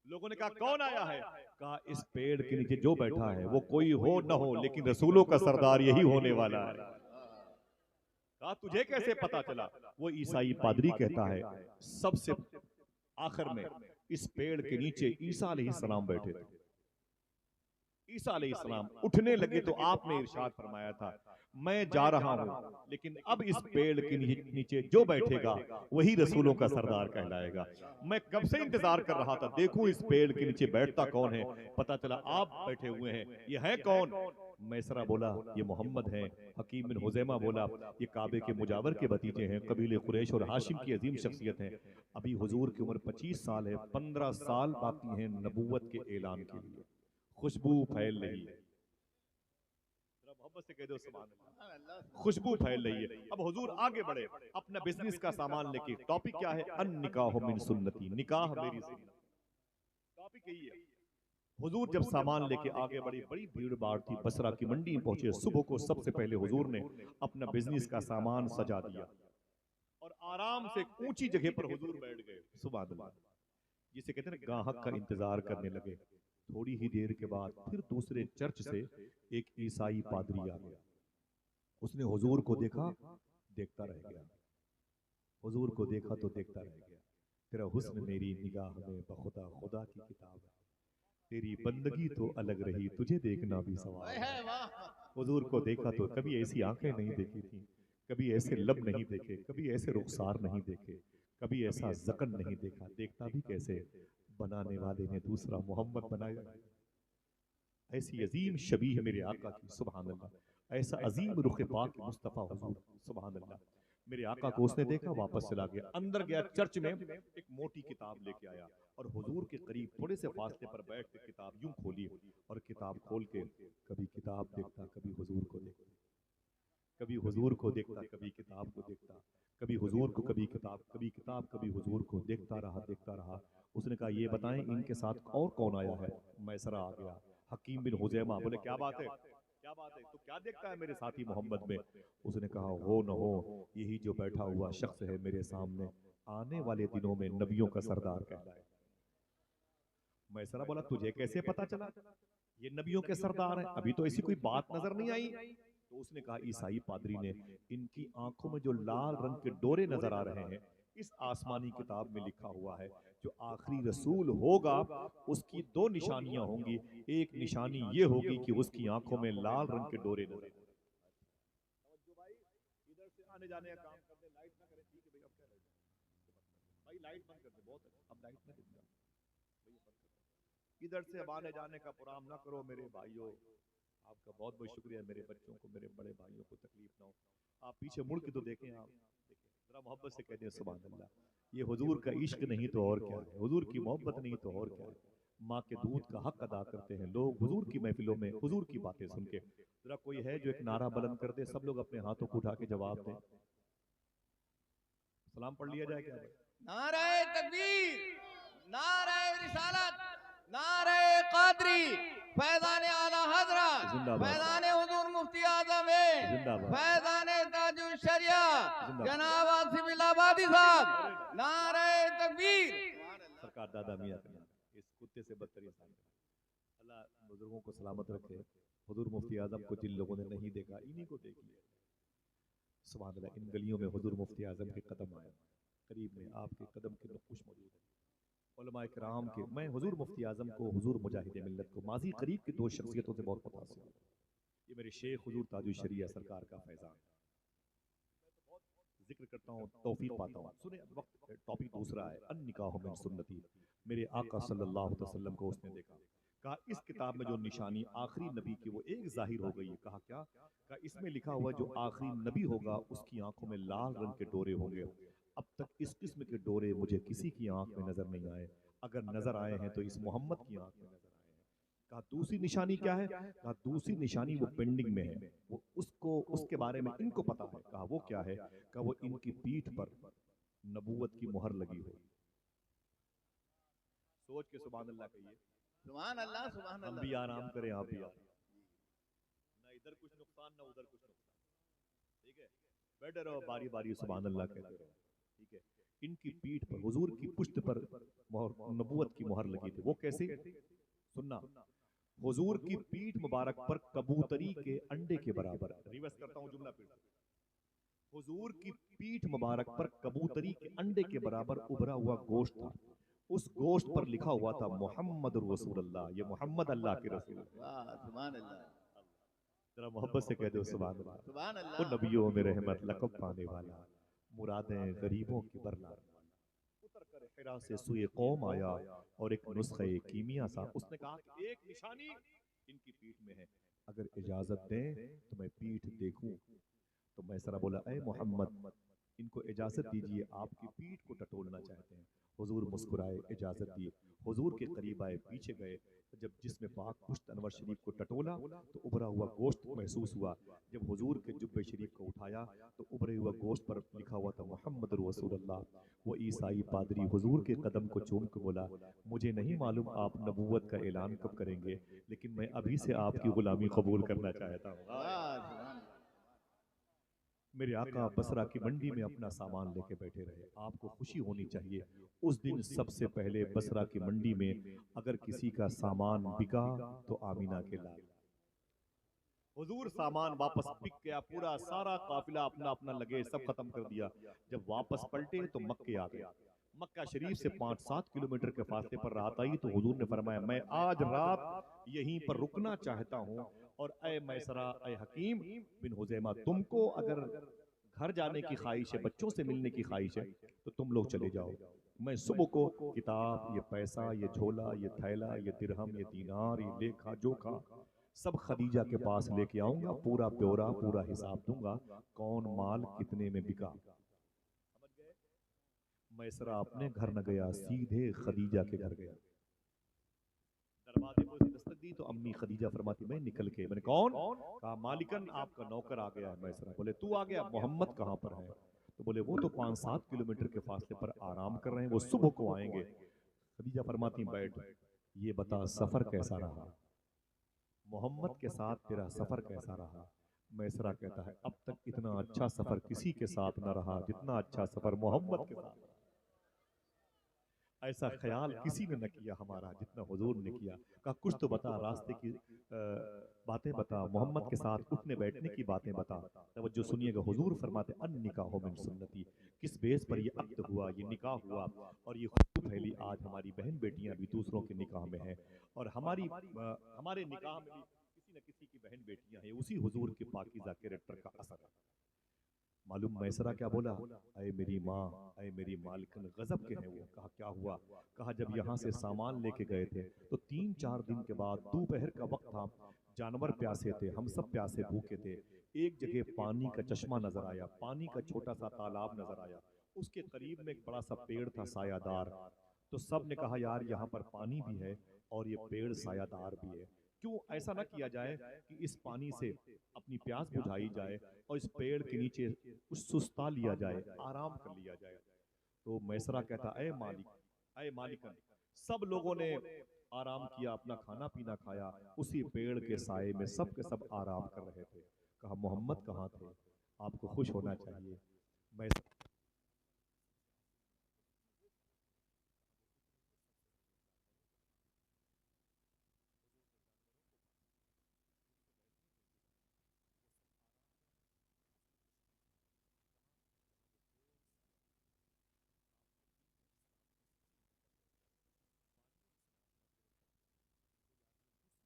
لوگوں نے کہا کون آیا ہے؟ کہا اس پیڑ کے نیچے جو بیٹھا ہے وہ کوئی ہو نہ ہو لیکن رسولوں کا سردار یہی ہونے والا ہے۔ کہا تجھے کیسے پتا چلا؟ وہ عیسائی پادری کہتا ہے سب سے آخر میں اس پیڑ کے نیچے عیسیٰ علیہ السلام بیٹھے تھے۔ عیسیٰ علیہ السلام اٹھنے لگے تو آپ نے ارشاد فرمایا تھا میں جا رہا ہوں لیکن اب اس پیڑ کے نیچے جو بیٹھے گا وہی رسولوں کا سردار کہلائے گا۔ میں کب سے انتظار کر رہا تھا دیکھوں اس پیڑ کے نیچے بیٹھتا کون ہے، پتا چلا آپ بیٹھے ہوئے ہیں۔ یہ ہے کون؟ میسرہ بولا یہ محمد ہیں۔ حکیم بن حزیمہ بولا یہ کعبے کے مجاور کے بھتیجے ہیں، قبیلے قریش اور ہاشم کی عظیم شخصیت ہیں۔ ابھی حضور کی عمر 25 سال ہے، 15 سال باقی ہیں نبوت کے اعلان کے لیے۔ خوشبو پھیل رہی ہے، محبت سے کہہ دو سبحان اللہ، خوشبو پھیل رہی ہے۔ اب حضور آگے بڑھے، اپنا بزنس کا سامان لے کے، ٹاپک کیا ہے؟ النکاح من سنتی، نکاح میری سنت، ٹاپک یہی ہے۔ حضور جب سامان لے کے آگے بڑی، بڑی بھیڑ بھاڑ تھی، بصرہ کی منڈی میں پہنچے۔ صبح کو سب سے پہلے حضور نے اپنا بزنس کا سامان سجا دیا اور آرام سے اونچی جگہ پر حضور بیٹھ گئے، سبحان اللہ، جسے کہتے ہیں نا گاہک کا انتظار کرنے لگے۔ تھوڑی ہی دیر کے بعد پھر دوسرے چرچ سے ایک عیسائی پادری آ گیا۔ اس نے حضور کو دیکھا، دیکھتا رہ گیا، حضور کو دیکھا تو دیکھتا رہ گیا۔ تیرا حسن میری نگاہ میں بخدا خدا کی کتاب ہے، تیری بندگی تو الگ رہی، تجھے دیکھنا بھی ثواب ہے۔ حضور کو دیکھا تو کبھی ایسی آنکھیں نہیں دیکھی تھی، کبھی ایسے لب نہیں دیکھے، کبھی ایسے رخسار نہیں دیکھے، کبھی ایسا ذقن نہیں دیکھا، دیکھتا بھی کیسے؟ بنانے والے نے دوسرا محمد بنایا۔ ایسی عظیم شبیہ میرے آقا کی، سبحان اللہ، ایسا عظیم رخ پاک مصطفیٰ حضور، سبحان اللہ۔ میرے آقا کو اس نے دیکھا، واپس چلا گیا، اندر گیا چرچ میں، ایک موٹی کتاب لے کے آیا اور حضور کے قریب تھوڑے سے فاصلے پر بیٹھ کے کتاب یوں کھولی اور کتاب کھول کے کبھی کتاب دیکھتا، کبھی حضور کو دیکھتا، کبھی حضور کو دیکھتا، کبھی کتاب کو دیکھتا، کبھی حضور کو، کبھی کتاب، کبھی کتاب، کبھی حضور کو، دیکھتا رہا، دیکھتا رہا۔ اس نے کہا یہ بتائیں ان کے ساتھ اور کون آیا ہے؟ میسرہ آ گیا۔ حکیم بن حزیمہ بولے کیا بات ہے، کیا بات ہے، تو کیا دیکھتا ہے میرے ساتھی محمد میں؟ اس نے کہا ہو نہ ہو یہی جو بیٹھا ہوا شخص ہے میرے سامنے، آنے والے دنوں میں نبیوں کا سردار کہلائے۔ میسرہ بولا تجھے کیسے پتا چلا یہ نبیوں کے سردار ہیں؟ ابھی تو ایسی کوئی بات نظر نہیں آئی۔ تو اس نے کہا عیسائی پادری نے، ان کی آنکھوں میں جو لال رنگ کے ڈورے نظر آ رہے ہیں اس آسمانی کتاب میں لکھا ہوا ہے جو آخری رسول ہوگا اس کی دو نشانیاں ہوں گی، ایک نشانی یہ ہوگی کہ اس کی آنکھوں میں لال رنگ کے ڈورے نظر آئیں۔ ادھر سے آنے جانے کا کام کر دے، لائٹ نہ کرے، ٹھیک ہے بھائی، اب کیا رہے گا بھائی، لائٹ بند کر دے، بہت اچھا، اب لائٹ نہ دے، ادھر سے اب آنے جانے کا پرام نہ کرو میرے بھائیوں، آپ کا بہت بہت شکریہ، میرے بچوں کو، میرے بڑے بھائیوں کو تکلیف نہ ہو۔ آپ پیچھے مڑ کے تو دیکھیں، آپ دیکھیں ذرا محبت سے کہہ دیں سبحان اللہ۔ یہ حضور کا عشق نہیں تو اور کیا ہے، حضور کی محبت نہیں تو اور کیا ہے۔ ماں کے دودھ کا حق ادا کرتے ہیں لوگ حضور کی محفلوں میں حضور کی باتیں سن کے۔ ذرا کوئی ہے جو ایک نعرہ بلند کر دے، سب لوگ اپنے ہاتھوں کو اٹھا کے جواب دیں۔ سلام پڑھ لیا جائے کیا؟ نعرہ تکبیر، نعرہ رسالت، نعرہ قادری، فیضان اعلی حضرت، فیضان حضور مفتی اعظم فیضان تاج الشریعہ جناب آصف الآبادی صاحب، نعرہ تکبیر۔ سرکار دادا میاں اس کتے سے بدتر انسان، اللہ بزرگوں کو سلامت رکھے۔ حضور مفتی اعظم کو جن لوگوں نے نہیں دیکھا انہی کو دیکھ لیا، سبحان اللہ۔ ان گلیوں میں حضور مفتی اعظم کے قدم آئے، قریب میں آپ کے قدم کے نقوش موجود ہیں، علماء کرام کے۔ میں حضور مفتی اعظم کو، حضور مجاہد ملت کو، ماضی قریب کی دو شخصیتوں سے بہت متاثر ہوں۔ یہ میرے شیخ حضور تاج الشریعہ سرکار کا فیضان، ذکر کرتا ہوں توفیق پاتا ہوں۔ سنیں وقت، ٹاپک دوسرا ہے النکاح من سنتی۔ میرے آقا صلی اللہ علیہ وسلم کو اس نے دیکھا، کہا اس کتاب میں جو نشانی آخری نبی کی وہ ایک ظاہر ہو گئی ہے۔ کہا کیا؟ کہا اس میں لکھا ہوا جو آخری نبی ہوگا اس کی آنکھوں میں لال رنگ کے ڈورے ہوں گے۔ اب تک اس قسم کے ڈورے مجھے کسی کی آنکھ میں نظر نہیں آئے، اگر نظر آئے ہیں تو اس محمد کی آنکھ میں نظر آئے ہیں۔ کہا دوسری نشانی کیا ہے؟ کہا دوسری نشانی وہ پینڈنگ میں ہے، وہ اس کے بارے میں ان کو پتا ہے۔ کہا وہ کیا ہے؟ کہا وہ ان کی پیٹھ پر نبوت کی مہر لگی ہو۔ سوچ کے سبحان اللہ کہیے۔ سبحان اللہ سبحان ہم اللہ۔ بھی آرام کریں، آپ بھی آرام، نہ ادھر کچھ نقصان نہ ادھر کچھ نقصان، ٹھیک ہے؟ بیٹھے رہو باری باری سبحان اللہ کہتے رہو، ٹھیک ہے؟ ان کی پیٹھ پر، حضور کی پشت پر نبوت کی مہر لگی تھی۔ وہ کیسے؟ سننا، حضور کی پیٹھ مبارک پر کبوتری کے انڈے کے برابر، ریورس کرتا ہوں جملہ پھر، حضور کی پیٹھ مبارک پر کبوتری کے انڈے کے برابر ابھرا ہوا گوشت تھا۔ اس گوشت پر لکھا ہوا تھا محمد رسول اللہ، یہ محمد اللہ کے رسول ہے۔ واہ سبحان اللہ ذرا محبت سے کہہ دو سبحان اللہ۔ سبحان وہ اللہ۔ نبیوں میں رحمت لقب پانے والا، مرادیں غریبوں کی برلا، اتر کر حرا سے سوئے قوم آیا اور ایک نسخہ کیمیا سا۔ اس نے کہا کہ ایک نشانی ان کی پیٹھ میں ہے، اگر اجازت دیں تو میں پیٹھ دیکھوں۔ تو میسرہ بولا اے محمد ان کو اجازت دیجئے، آپ کی پیٹھ کو ٹٹولنا چاہتے ہیں۔ حضور مسکرائے، اجازت دی، حضور کے قریب آئے، پیچھے گئے، جب جسم پاک پشت انور شریف کو ٹٹولا تو ابھرا ہوا گوشت محسوس ہوا۔ جب حضور کے جبے شریف کو اٹھایا تو ابھرے ہوا گوشت پر لکھا ہوا تھا محمد رسول اللہ۔ وہ عیسائی پادری حضور کے قدم کو چوم کے بولا مجھے نہیں معلوم آپ نبوت کا اعلان کب کریں گے، لیکن میں ابھی سے آپ کی غلامی قبول کرنا چاہتا ہوں۔ واہ سبحان اللہ۔ میرے آقا بصرہ کی منڈی میں اپنا سامان لے کے بیٹھے رہے۔ آپ کو خوشی ہونی چاہیے، اس دن سب سے پہلے بصرہ کی منڈی میں اگر کسی کا سامان بکا تو آمینہ کے لال۔ حضور سامان واپس بک گیا، پورا سارا قافلہ اپنا اپنا لگے سب ختم کر دیا۔ جب واپس پلٹے تو مکے آ گئے۔ مکہ شریف سے 5-7 کلومیٹر کے فاصلے پر رات آئی تو حضور نے فرمایا میں آج رات یہیں پر رکنا چاہتا ہوں، اور اے میسرہ، اے حکیم بن حزیمہ، تم کو اگر گھر جانے کی خواہش ہے، بچوں سے ملنے کی خواہش ہے تو تم لوگ چلے جاؤ، میں صبح کو کتاب، یہ پیسہ، یہ جھولا، یہ تھیلا، یہ درہم، یہ دینار، یہ لیکھا جوکھا سب خدیجہ کے پاس لے کے آؤں گا، پورا بیورا، پورا حساب دوں گا کون مال کتنے میں بکا۔ میسرہ اپنے گھر نہ گیا، سیدھے خدیجہ کے گھر گیا۔ دروازے کو دستک دی تو امی خدیجہ فرماتی میں نکل کے، میں نے کون؟ کہا مالکن آپ کا نوکر آ گیا ہے۔ میسرہ بولے تو آ گیا، محمد کہاں پر ہے؟ تو بولے وہ تو 5-7 کلومیٹر کے فاصلے پر آرام کر رہے ہیں، وہ صبح کو آئیں گے۔ خدیجہ فرماتی بیٹھ، یہ بتا سفر کیسا رہا، محمد کے ساتھ تیرا سفر کیسا رہا؟ میسرہ کہتا ہے اب تک اتنا اچھا سفر کسی کے ساتھ نہ رہا جتنا اچھا سفر محمد کے ساتھ۔ ایسا خیال کسی نے نہ کیا ہمارا جتنا حضور نے کیا۔ کہا کچھ تو بتا، راستے کی باتیں بتا، محمد کے ساتھ اٹھنے بیٹھنے کی باتیں بتا۔ توجہ سنیے گا، حضور فرماتے ان نکاح من سنتی، کس بیس پر یہ عقد ہوا، یہ نکاح ہوا، اور یہ خوشبو پھیلی۔ آج ہماری بہن بیٹیاں بھی دوسروں کے نکاح میں ہیں، اور ہمارے نکاح میں بھی کسی نہ کسی کی بہن بیٹیاں ہیں، اسی حضور کے پاکیزہ کریکٹر کا اثر ہے۔ معلوم میسرہ کیا بولا؟ اے میری ماں، اے میری مالکن، غضب کے ہیں وہ۔ کہا کیا ہوا؟ کہا جب یہاں سے سامان لے کے گئے تھے تو 3-4 دن کے بعد دوپہر کا وقت تھا، جانور پیاسے تھے، ہم سب پیاسے بھوکے تھے، ایک جگہ پانی کا چشمہ نظر آیا، پانی کا چھوٹا سا تالاب نظر آیا، اس کے قریب میں ایک بڑا سا پیڑ تھا سایہ دار، تو سب نے کہا یار یہاں پر پانی بھی ہے اور یہ پیڑ سایہ دار بھی ہے، کیوں ایسا نہ کیا جائے کہ اس پانی سے اپنی پیاس بجھائی جائے اور اس پیڑ کے نیچے کچھ سستا لیا جائے، آرام کر لیا جائے۔ تو میسرہ کہتا اے مالک، اے مالکن، سب لوگوں نے آرام کیا، اپنا کھانا پینا کھایا، اسی پیڑ کے سائے میں سب کے سب آرام کر رہے تھے۔ کہا محمد کہاں تھے؟ آپ کو خوش ہونا چاہیے۔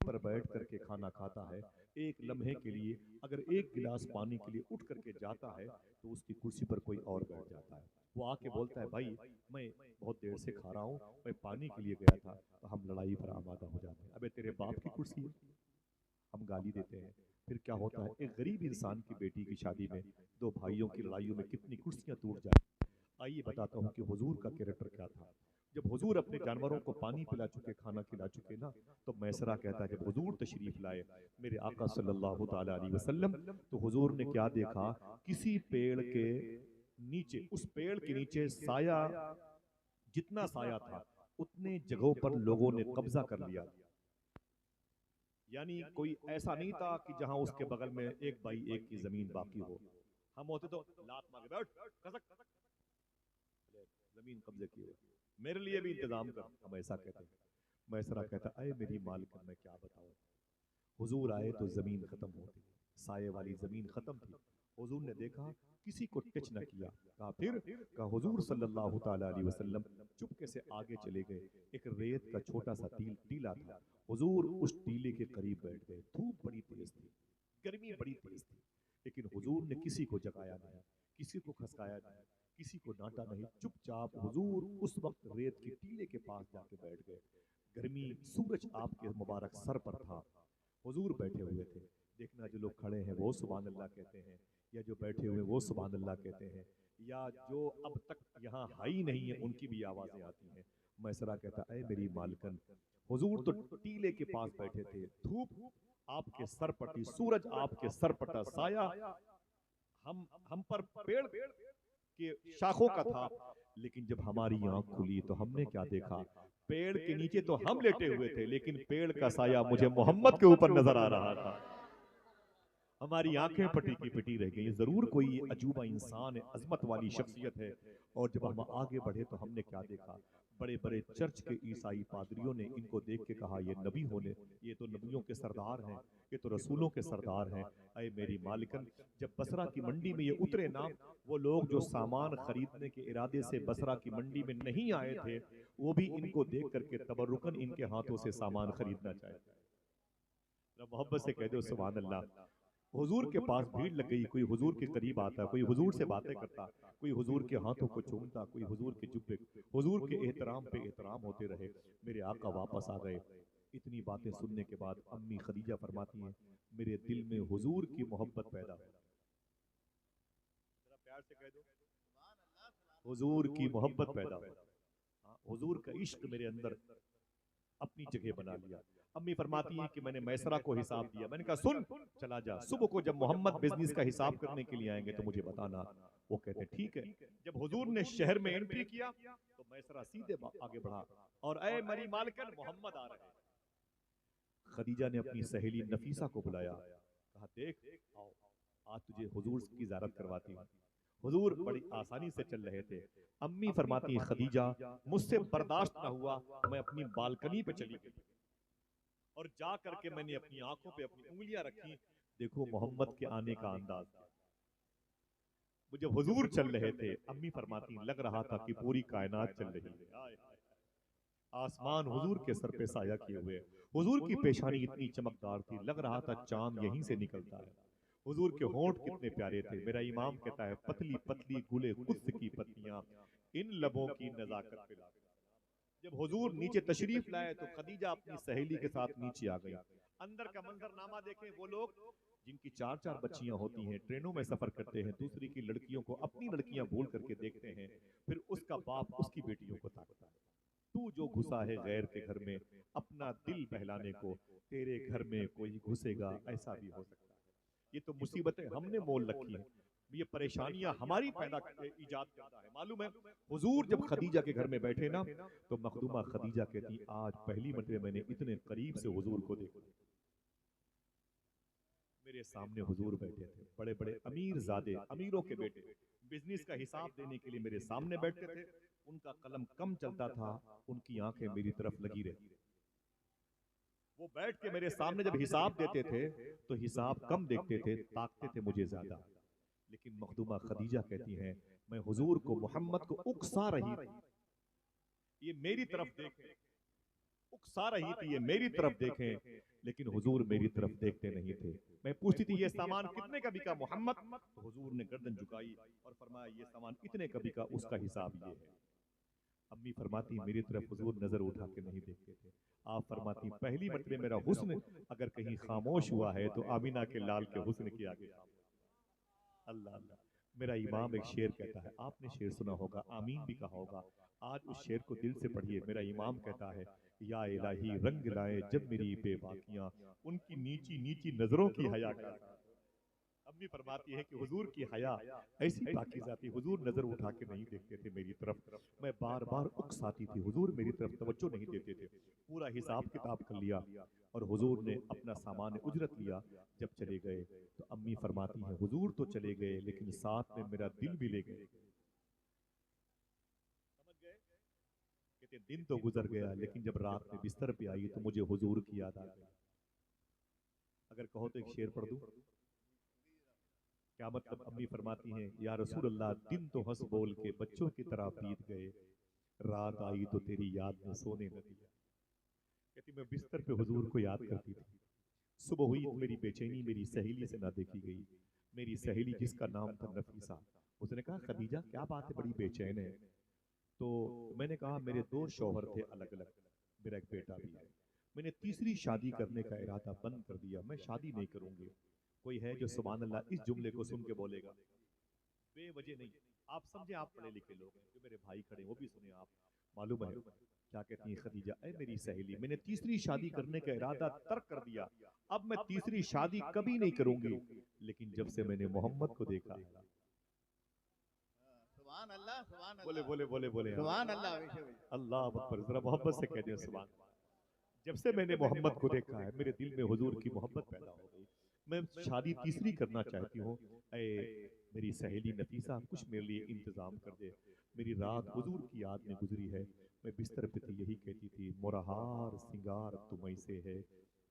پر بیٹھ کر کے کھانا کھاتا ہے، ایک لمحے کے لیے اگر ایک گلاس پانی کے لیے اٹھ کر کے جاتا ہے تو اس کی کرسی پر کوئی اور بیٹھ جاتا ہے۔ وہ آ کے بولتا ہے بھائی میں بہت دیر سے کھا رہا ہوں، میں پانی کے لیے گیا تھا، تو ہم لڑائی پر آمادہ ہو جاتے ہیں، ابے تیرے باپ کی کرسی ہے، ہم گالی دیتے ہیں۔ پھر کیا ہوتا ہے، ایک غریب انسان کی بیٹی کی شادی میں 2 بھائیوں کی لڑائیوں میں کتنی کرسیاں ٹوٹ جاتی ہیں۔ آئیے بتاتا ہوں کہ حضور کا کریکٹر کیا تھا۔ جب حضور اپنے جانوروں کو پانی پلا چکے، کھانا کھلا چکے نا، تو میسرہ کہتا ہے جب حضور تشریف لائے میرے آقا صلی اللہ تعالی علیہ وسلم، تو حضور نے کیا دیکھا، کسی پیڑ کے نیچے، اس پیڑ کے نیچے سایہ، جتنا سایہ تھا اتنے جگہوں پر لوگوں نے قبضہ کر لیا، یعنی کوئی ایسا نہیں تھا کہ جہاں اس کے بغل میں 1 بائی 1 کی زمین باقی ہو. ہم ہوتے تو لات مار کے بیٹھ کسک، زمین قبضے کی ہو، میرے لیے بھی انتظام کر، ہم ایسا کہتے ہیں. میسرہ کہتا اے میری مالکہ میں کیا بتاؤں، حضور آئے تو زمین ختم ہو گئی، سائے والی زمین ختم تھی. حضور نے دیکھا کسی کو ٹچ نہ کیا، کہا پھر، کہا حضور صلی اللہ تعالی علیہ وسلم چپکے سے آگے چلے گئے، ایک ریت کا چھوٹا سا ٹیلا تھا، حضور اس ٹیلے کے قریب بیٹھ گئے. دھوپ بڑی تیز تھی، گرمی بڑی تیز تھی، لیکن حضور نے کسی کو جگایا نہیں، کسی کو کھسکایا نہیں، کسی کو ڈانٹا نہیں، چپ چاپ حضور اس وقت ریت کے ٹیلے کے پاس جا کے بیٹھ گئے. گرمی، سورج آپ کے مبارک سر پر تھا، حضور بیٹھے ہوئے تھے. دیکھنا جو لوگ کھڑے ہیں وہ سبحان اللہ کہتے ہیں، یا جو بیٹھے ہوئے وہ سبحان اللہ کہتے ہیں، یا جو اب تک یہاں ہائی نہیں ہیں ان کی بھی آوازیں آتی ہیں. میسرہ کہتا اے میری مالکن، حضور تو ٹیلے کے پاس بیٹھے تھے، دھوپ آپ کے سر پر تھی، سورج آپ کے سر پر تھا، سایہ ہم پر پیڑ کے شاخوں کا تھا، لیکن جب ہماری آنکھ کھلی تو ہم نے کیا دیکھا، پیڑ کے نیچے تو ہم لیٹے ہوئے تھے لیکن پیڑ کا سایہ مجھے محمد کے اوپر نظر آ رہا تھا. ہماری آنکھیں پٹی کی پٹی رہ گئی. ضرور کوئی عجوبہ انسان ہے، عظمت والی شخصیت ہے. اور جب ہم آگے بڑھے تو ہم نے کیا دیکھا، بڑے بڑے چرچ کے عیسائی پادریوں نے ان کو دیکھ کے کہا یہ نبی ہونے، یہ تو نبیوں کے سردار ہیں، یہ تو رسولوں کے سردار ہیں. اے میری مالکن، جب بصرہ کی منڈی میں یہ اترے نا، وہ لوگ جو سامان خریدنے کے ارادے سے بصرہ کی منڈی میں نہیں آئے تھے، وہ بھی ان کو دیکھ کر کے تبرکن ان کے ہاتھوں سے سامان خریدنا چاہتے. محبت سے کہہ دو سبحان اللہ. حضور کے پاس بھیڑ لگ گئی، کوئی حضور کے قریب آتا، کوئی حضور سے باتیں کرتا، کوئی حضور کے ہاتھوں کو چومتا، کوئی حضور کے جبے، حضور کے احترام پہ احترام ہوتے رہے. میرے آقا واپس آ گئے. اتنی باتیں سننے کے بعد امی خدیجہ فرماتی ہیں میرے دل میں حضور کی محبت پیدا ہو. ذرا پیار سے کہہ دو حضور کی محبت پیدا ہو. حضور کا عشق میرے اندر اپنی جگہ بنا لیا. امی فرماتی ہیں کہ میں نے میسرہ کو حساب دیا، میں نے کہا سن چلا جا، صبح کو جب محمد بزنس کا حساب کرنے کے لیے آئیں گے تو مجھے بتانا. وہ کہتے ٹھیک ہے. جب حضور نے شہر میں انٹری کیا تو میسرہ سیدھے آگے بڑھا اور اے میری مالکن محمد آ رہے ہیں. خدیجہ نے اپنی سہیلی نفیسہ کو بلایا، کہا دیکھ آؤ آج تجھے حضور کی زیارت کرواتی ہوں. حضور بڑی آسانی سے چل رہے تھے. امی فرماتی ہیں خدیجہ مجھ سے برداشت نہ ہوا، میں اپنی بالکنی پہ چلی گئی اور جا کر کے میں نے اپنی آنکھوں پہ اپنی انگلیاں رکھی. دیکھو محمد کے آنے کا انداز. جب حضور چل رہے تھے امی فرماتی لگ رہا تھا کہ پوری کائنات چل رہی ہے. آسمان حضور کے سر پہ سایہ کیے ہوئے، حضور کی پیشانی اتنی چمکدار تھی لگ رہا تھا چاند یہیں سے نکلتا ہے. حضور کے ہونٹ کتنے پیارے تھے. میرا امام کہتا ہے پتلی پتلی گلے قدس کی پتیاں ان لبوں کی نزاکت پہ لا. جب حضور نیچے تشریف لائے تو خدیجہ اپنی سہیلی کے ساتھ نیچے آ گئی. اندر کا منظر نامہ دیکھیں، وہ لوگ جن کی 4 بچیاں ہوتی ہیں، ٹرینوں میں سفر کرتے ہیں، دوسری کی لڑکیوں کو اپنی لڑکیاں بھول کر کے دیکھتے ہیں، پھر اس کا باپ اس کی بیٹیوں کو تاکتا ہے. تو جو گھسا ہے غیر کے گھر میں اپنا دل بہلانے کو، تیرے گھر میں کوئی گھسے گا ایسا بھی ہو سکتا ہے. یہ تو مصیبتیں ہم نے مول رکھی ہیں، یہ پریشانیاں ہماری ایجاد کرتا ہے. معلوم ہے حضور جب خدیجہ کے گھر میں بیٹھے نا تو مخدومہ خدیجہ کہتی آج پہلی مرتبہ میں نے اتنے قریب سے حضور کو دیکھا. میرے سامنے حضور بیٹھے تھے، بڑے بڑے امیر زادے، امیروں کے بیٹے بزنس کا حساب دینے کے لیے میرے سامنے بیٹھتے تھے. ان کا قلم کم چلتا تھا، ان کی آنکھیں میری طرف لگی رہتی. وہ بیٹھ کے میرے سامنے جب حساب دیتے تھے تو حساب کم دیکھتے تھے، تاکتے تھے مجھے زیادہ. لیکن مخدومہ خدیجہ کہتی ہیں میں حضور کو محمد کو اکسا رہی تھی، یہ میری طرف دیکھیں، اکسا رہی تھی یہ میری طرف دیکھیں، لیکن حضور میری طرف دیکھتے نہیں تھے. میں پوچھتی تھی یہ سامان کتنے کا بکا محمد؟ تو حضور نے گردن جھکائی اور فرمایا یہ سامان اتنے کا بکا، اس کا حساب یہ ہے. امی فرماتی میری طرف حضور نظر اٹھا کے نہیں دیکھتے تھے. آپ فرماتی پہلی مرتبہ میرا حسن اگر کہیں خاموش ہوا ہے تو آمینہ کے لال کے حسن کی آگے. اللہ اللہ. میرا امام ایک شعر کہتا ہے، آپ نے شعر سنا ہوگا، آمین بھی کہا ہوگا، آج اس شعر کو دل سے پڑھیے۔ میرا امام کہتا ہے، یا الہی رنگ لائے جب میری بے باکیاں، ان کی نیچی نیچی نظروں کی حیا کا۔ امی فرماتی ہے کہ حضور کی حیا ایسی پاکیزہ تھی، حضور نظر اٹھا کے نہیں دیکھتے تھے میری طرف، میں بار بار اکس آتی تھی، حضور میری طرف توجہ نہیں دیتے تھے۔ پورا حساب کتاب کر لیا اور حضور نے اپنا سامان اجرت لیا، جب چلے گئے تو امی فرماتی ہیں حضور تو چلے گئے لیکن ساتھ میں میرا دل بھی لے گئے۔ سمجھ گئے؟ کہتے دن تو گزر گیا لیکن جب رات میں بستر پہ آئی تو مجھے حضور کی یاد آ گئی۔ اگر کہو تو ایک شعر پڑھ دوں، کیا مطلب؟ امی فرماتی ہیں یا رسول اللہ دن تو ہنس بول کے بچوں کی طرح بیت گئے، رات آئی تو تیری یاد میں سونے نہ دیا۔ کہتی میں بستر پہ حضور کو یاد کرتی تھی، صبح ہوئی تو میری بے چینی میری سہیلی سے نہ دیکھی گئی۔ میری سہیلی جس کا نام تھا نفیسہ، اس نے کہا خدیجہ کیا بات ہے بڑی بے چین ہے؟ تو میں نے کہا میرے 2 شوہر تھے الگ الگ، میرا ایک بیٹا بھی ہے، میں نے تیسری شادی کرنے کا ارادہ بند کر دیا، میں شادی نہیں کروں گی۔ کوئی ہے جو سبحان اللہ اس جملے کو سن کے بولے گا؟ بے وجہ نہیں، آپ سمجھے، آپ پڑھے لکھے لوگ ہیں، جو میرے بھائی کھڑے ہیں وہ بھی سنیں، آپ معلوم ہے کیا کہتی ہیں خدیجہ، اے میری سہیلی میں نے تیسری شادی کرنے کا ارادہ ترک کر دیا، اب میں تیسری شادی کبھی نہیں کروں گی، لیکن جب سے میں نے محمد کو دیکھا، سبحان اللہ سبحان بولے اللہ بولے بولے بولے سبحان اللہ بے شک۔ اللہ اکبر، ذرا محبت سے کہہ دیں سبحان اللہ۔ جب سے میں نے محمد کو دیکھا ہے میرے دل میں حضور کی محبت پیدا ہو گئی، میں شادی تیسری کرنا چاہتی ہوں، اے میری سہیلی نفیسہ کچھ میرے لیے انتظام کر دے۔ میری رات حضور کی یاد میں گزری ہے، میں بستر پہ تھی یہی کہتی تھی مرہار سنگار تمہیں سے ہے،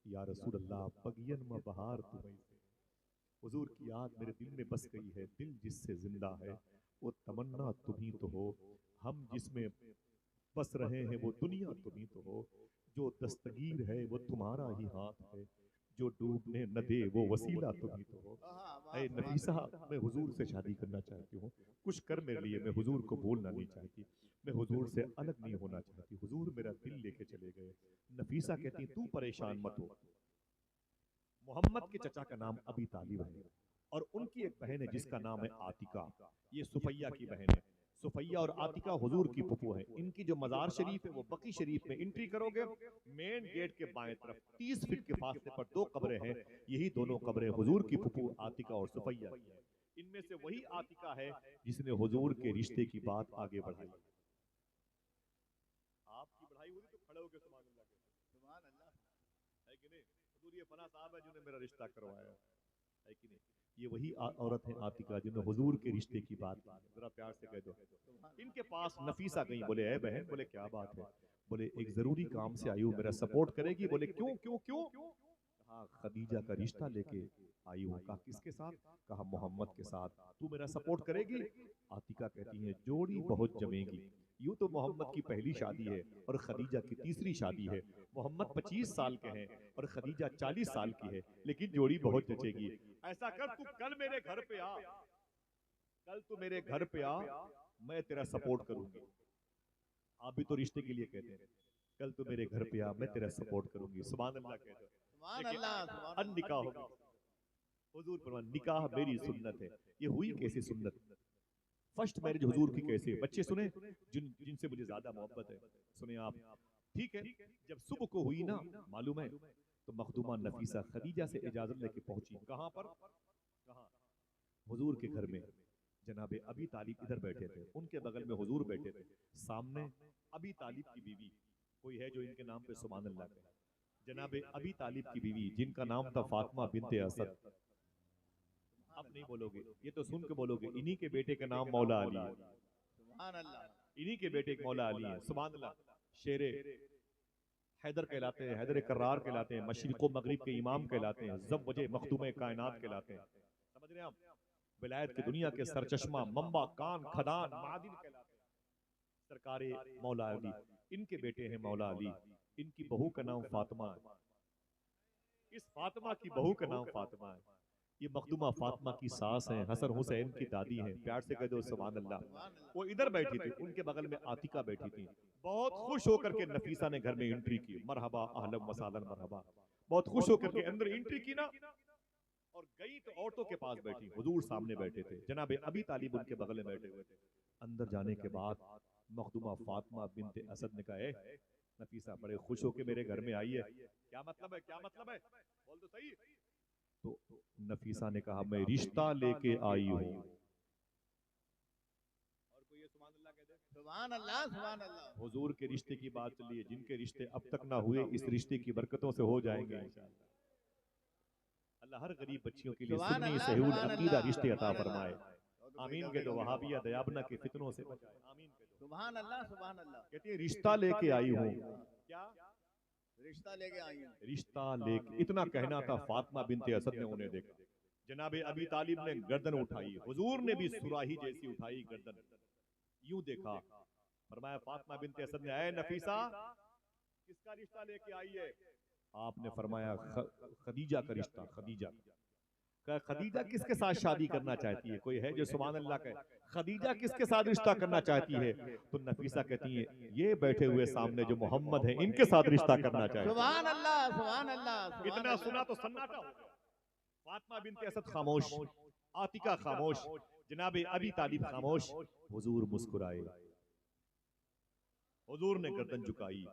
یا رسول اللہ بگین میں بہار تمہیں سے۔ حضور کی یاد میرے دل میں بس گئی ہے، دل جس سے زندہ ہے وہ تمنا تمہیں تو ہو، ہم جس میں بس رہے ہیں وہ دنیا تمہیں تو ہو، جو دستگیر ہے وہ تمہارا ہی ہاتھ ہے، جو ڈوبنے نہ دے وہ وسیلہ تمہیں تو ہو۔ اے نفیسہ میں حضور سے شادی کرنا چاہتی ہوں، کچھ کر میرے لیے، میں حضور کو بولنا نہیں چاہتی، میں حضور سے الگ نہیں ہونا چاہتی، حضور میرا دل لے کے چلے گئے۔ نفیسہ کہتی تو پریشان مت ہو، محمد کے چچا کا نام ابی طالب ہے اور ان کی ایک بہن ہے جس کا نام ہے عاتقہ، یہ صفیہ کی بہن ہے۔ صفیہ اور عاتقہ حضور کی پھپھو ہیں، ان کی جو مزار شریف ہے وہ بقی شریف میں انٹری کرو گے، مین گیٹ کے بائیں طرف 30 فٹ کے فاصلے پر 2 قبریں ہیں، یہی دونوں قبریں حضور کی پھپھو عاتقہ اور صفیہ کی ہیں۔ ان میں سے وہی عاتقہ ہے جس نے حضور کے رشتے کی بات آگے بڑھائی۔ آپ کی بڑھائی ہوئی تو کھڑے ہو کے سبحان اللہ کہتے سبحان اللہ ہے کہ نہیں؟ حضور یہ فلاں صاحب ہے جنہوں نے میرا رشتہ کروایا ہے کہ نہیں؟ یہ وہی عورت ہے عاتقہ جنہوں نے حضور کے رشتے کی بات کی، ذرا پیار سے کہہ دو۔ ان کے پاس نفیسہ گئی، بولے اے بہن، بولے کیا بات ہے؟ بولے ایک ضروری کام سے آئی ہوں، میرا سپورٹ کرے گی؟ بولے کیوں کیوں کیوں؟ کہا خدیجہ کا رشتہ لے کے آئی ہوں۔ کہا کس کے ساتھ؟ کہا محمد کے ساتھ، تو میرا سپورٹ کرے گی؟ عاتقہ کہتی ہیں جوڑی بہت جمے گی، یوں تو محمد کی پہلی شادی ہے اور خدیجہ کی تیسری شادی ہے، محمد 25 سال کے ہیں اور خدیجہ 40 سال کی ہے، لیکن جوڑی بہت جچے گی۔ ایسا کر تو کل میرے گھر پہ آ، کل تو میرے گھر پہ آ، میں تیرا سپورٹ کروں گی۔ آپ بھی تو رشتے کے لیے کہتے ہیں، کل تو میرے گھر پہ آ میں تیرا سپورٹ کروں گی، سبحان اللہ کہتے ہیں۔ سبحان اللہ سبحان ان نکاح ہوگا، حضور فرمان نکاح میری سنت ہے۔ یہ ہوئی کیسی سنت؟ فرسٹ میرج حضور کی کیسے؟ بچے سنیں جن سے مجھے زیادہ محبت ہے، سنیں آپ، ٹھیک ہے؟ جب صبح کو ہوئی نا، معلوم ہے تو مخدومہ نفیسہ خدیجہ سے اجازت لے کے پہنچی، کہاں پر؟ کہاں؟ حضور کے گھر میں۔ جناب ابی طالب ادھر بیٹھے تھے، ان کے بغل میں حضور بیٹھے تھے، سامنے ابی طالب کی بیوی، کوئی ہے جو ان کے نام پہ سبحان اللہ کہے؟ جناب ابی طالب کی بیوی جن کا نام تھا فاطمہ بنت اسد، اب نہیں بولو گے، یہ تو سن کے بولو گے، انہی کے بیٹے کا نام مولا علی ہے، سبحان اللہ انہی کے بیٹے ایک مولا علی ہے، سبحان اللہ، شیر حیدر کہلاتے ہیں، حیدر کرار کہلاتے ہیں، مشرق و مغرب کے امام کہلاتے ہیں، زوجہ مخدوم کائنات کہلاتے ہیں، سمجھ رہے ہیں آپ؟ ولایت کی دنیا کے سرچشمہ، منبع، کان، کھدان، معدن کہلاتے ہیں، سرکار مولا علی، ان کے بیٹے ہیں مولا علی، ان کی بہو کا نام فاطمہ ہے، اس فاطمہ کی بہو کا نام فاطمہ ہے، یہ مخدومہ فاطمہ کی ساس ہیں، حسن حسین کی دادی ہیں، پیار سے کہہ دو سبحان اللہ۔ وہ ادھر بیٹھی تھی، ان کے بغل میں عاتقہ بیٹھی تھی، بہت خوش ہو کر کے نفیسہ نے گھر میں انٹری کی، مرحبا اہلا و سہلا مرحبا، بہت خوش ہو کر کے اندر انٹری کی نا، اور گئی تو عورتوں کے پاس بیٹھی، حضور سامنے بیٹھے تھے، جناب ابی طالب ان کے بغل میں بیٹھے ہوئے تھے. اندر جانے کے بعد مخدومہ فاطمہ بنت اسد نے کہا اے نفیسہ بڑے خوش ہو کے میرے گھر میں آئی ہے، کیا مطلب ہے، کیا مطلب ہے، بول تو صحیح. تو نفیسہ نے کہا میں رشتہ لے کے آئی ہوں. اور کوئی یہ سبحان اللہ کہہ دے. سبحان اللہ سبحان اللہ. حضور کے رشتے کی بات چلیے، جن کے رشتے اب تک نہ ہوئے اس رشتے کی برکتوں سے ہو جائیں گے انشاءاللہ. اللہ ہر غریب بچیوں کے لیے سبحان سنی اللہ سہول سبحان عقیدہ اللہ رشتے عطا سبحان فرمائے. اللہ. آمین کہہ دو. وہابیہ دیابنہ کے فتنوں سے بچائے. آمین کہہ دو. سبحان اللہ سبحان اللہ. کہتی ہیں رشتہ لے کے آئی ہوں. کیا رشتہ لے کے آئی ہوں. رشتہ لے کے، اتنا کہنا تھا فاطمہ بنت اسد نے انہیں دیکھا. جناب ابی طالب نے گردن اٹھائی، حضور نے بھی سراہی جیسی اٹھائی گردن، یوں دیکھا. فرمایا فاطمہ بنت اسد نے اے نفیسہ کس کا رشتہ لے کے آئی ہے؟ آپ نے فرمایا خدیجہ کا رشتہ. خدیجہ کا. خدیجہ کس کے ساتھ شادی کرنا چاہتی ہے؟ کوئی ہے جو سبحان اللہ کہے خدیجہ کس کے ساتھ رشتہ کرنا چاہتی ہے؟ تو نفیسہ کہتی ہیں یہ بیٹھے ہوئے سامنے جو محمد ہیں ان کے ساتھ رشتہ کرنا چاہتی ہے. سبحان اللہ سبحان اللہ. اتنا سنا تو سناٹا ہو گیا. فاطمہ بنت اسد خاموش، عاتقہ خاموش، جناب ابی طالب خاموش. حضور مسکرائے، حضور نے گردن جھکائی.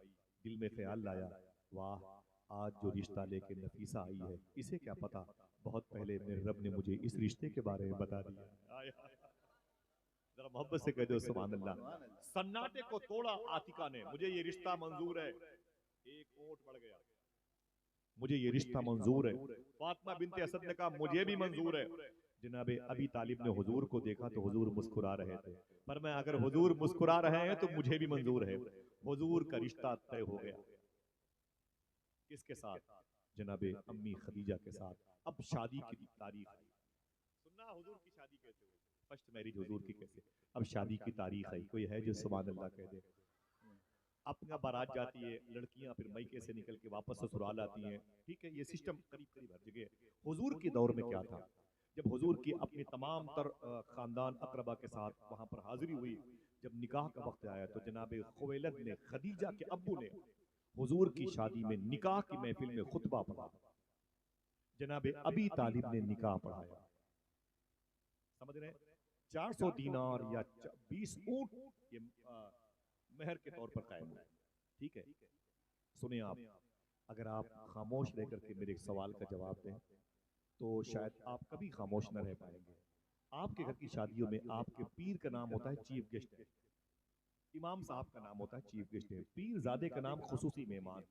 دل میں خیال لایا واہ آج جو رشتہ لے کے نفیسہ آئی ہے اسے کیا پتا بہت پہلے میرے رب نے مجھے اس رشتے کے بارے میں بتا دیا. ذرا محبت سے کہہ دو سبحان اللہ. سناٹے کو توڑا عاتقہ نے. مجھے یہ رشتہ منظور ہے. ایک اونٹ بڑھ گیا. مجھے یہ رشتہ منظور ہے. فاطمہ بنت اسد نے کہا مجھے بھی منظور ہے. جناب ابی طالب نے حضور کو دیکھا تو حضور مسکرا رہے تھے. پر میں اگر حضور مسکرا رہے ہیں تو مجھے بھی منظور ہے. حضور کا رشتہ طے ہو گیا. کس کے ساتھ؟ جناب امی خدیجہ کے ساتھ. اب شادی کی تاریخ آئی. سننا حضور کی شادی کیسے ہوئی، فرسٹ میرج حضور کی کیسے. اب شادی کی تاریخ آئی. کوئی ہے جو سبحان اللہ کہہ دے. اپنا بارات جاتی ہے، لڑکیاں پھر میکے سے نکل کے واپس سسرال آتی ہیں. ٹھیک ہے، یہ سسٹم قریب قریب ہر جگہ ہے. حضور کے دور میں کیا تھا، جب حضور کی اپنی تمام تر خاندان اقربا کے ساتھ وہاں پر حاضری ہوئی، جب نکاح کا وقت آیا تو جناب خویلد نے، خدیجہ کے ابو نے حضور کی شادی میں نکاح کی محفل میں خطبہ پڑھا. جناب ابی طالب نے نکاح پڑھایا. سمجھ رہے ہیں؟ 400 دینار یا 20 اونٹ یہ مہر کے طور پر قائم ہوا. ٹھیک ہے، سنیں آپ، اگر آپ خاموش رہ کر کے میرے سوال کا جواب دیں تو شاید آپ کبھی خاموش نہ رہ پائیں گے. آپ کے گھر کی شادیوں میں آپ کے پیر کا نام ہوتا ہے چیف گیسٹ ہے، امام صاحب کا نام ہوتا ہے چیف گیسٹ ہے، پیر زادے کا نام خصوصی مہمان.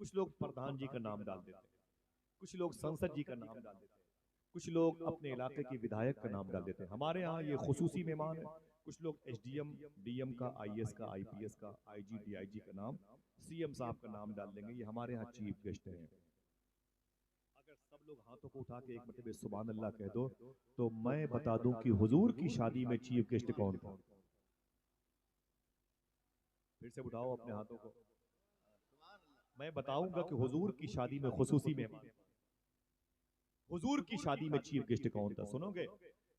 کچھ لوگ پردھان جی کا نام ڈال دیتے ہیں، کچھ لوگ سنسد جی کا نام ڈال دیتے ہیں، کچھ لوگ اپنے علاقے کے ودھایک کا نام ڈال دیتے ہیں. ہمارے ہاں یہ خصوصی مہمان ہے. کچھ لوگ S D M, D M کا، آئی ایس کا، آئی پی ایس کا، آئی جی، ڈی آئی جی کا نام، سی ایم صاحب کا نام ڈال دیں گے. یہ ہمارے ہاں چیف گیسٹ ہیں. اگر سب لوگ ہاتھوں کو اٹھا کے ایک مرتبہ سبحان اللہ کہہ دو تو میں بتا دوں کہ حضور کی شادی میں چیف گیسٹ کون تھا. پھر سے اٹھاؤ اپنے ہاتھوں کو. میں بتاؤں گا کہ حضور کی شادی میں خصوصی مہمان، حضور کی شادی میں چیف گیسٹ کون تھا. سنو گے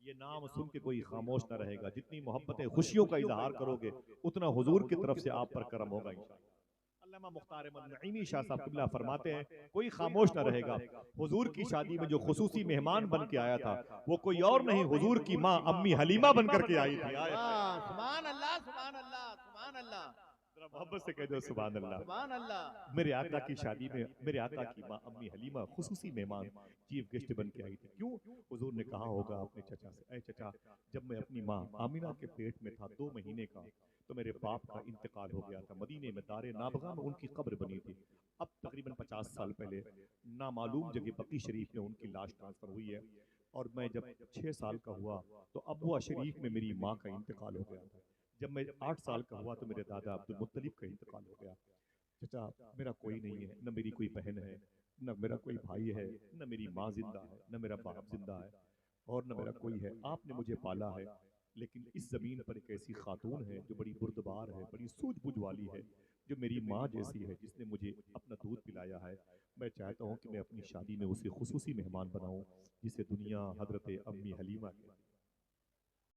یہ نام سن کے کوئی خاموش نہ رہے گا. جتنی محبتیں خوشیوں کا اظہار کرو گے اتنا حضور کی طرف سے آپ پر کرم ہوگا انشاءاللہ. علامہ مختار احمد نعیمی شاہ صاحب قبلہ فرماتے ہیں کوئی خاموش نہ رہے گا. حضور کی شادی میں جو خصوصی مہمان بن کے آیا تھا وہ کوئی اور نہیں، حضور کی ماں امی حلیمہ بن کر کے آئی تھی. سبحان اللہ سبحان اللہ سبحان اللہ. محبت سے کہہ دو سبحان اللہ. سبحان اللہ. میرے آقا کی شادی میں میرے آقا کی ماں امی حلیمہ خصوصی مہمان چیف گیسٹ بن کے آئی تھی. کیوں؟ حضور نے کہا ہوگا اپنے چچا سے اے چچا جب میں اپنی ماں آمینہ کے پیٹ میں تھا 2 مہینے کا تو میرے باپ کا انتقال ہو گیا تھا. مدینے میں دار نابغہ میں ان کی قبر بنی تھی. اب تقریباً 50 سال پہلے نامعلوم جگہ بقی شریف میں ان کی لاش ٹرانسفر ہوئی ہے. اور میں جب 6 سال کا ہوا تو ابوا شریف میں میری ماں کا انتقال ہو گیا تھا. جب میں 8 سال کا ہوا تو میرے دادا عبد المطلب کا انتقال ہو گیا. چچا میرا کوئی نہیں ہے، نہ میری کوئی بہن ہے، نہ میرا کوئی بھائی ہے، نہ میری ماں زندہ ہے، نہ میرا باپ زندہ ہے، اور نہ میرا کوئی ہے. آپ نے مجھے پالا ہے، لیکن اس زمین پر ایک ایسی خاتون ہے جو بڑی بردبار ہے، بڑی سوجھ بوجھ والی ہے، جو میری ماں جیسی ہے، جس نے مجھے اپنا دودھ پلایا ہے. میں چاہتا ہوں کہ میں اپنی شادی میں اسے خصوصی مہمان بناؤں جسے دنیا حضرت امی حلیمہ کہتی ہے.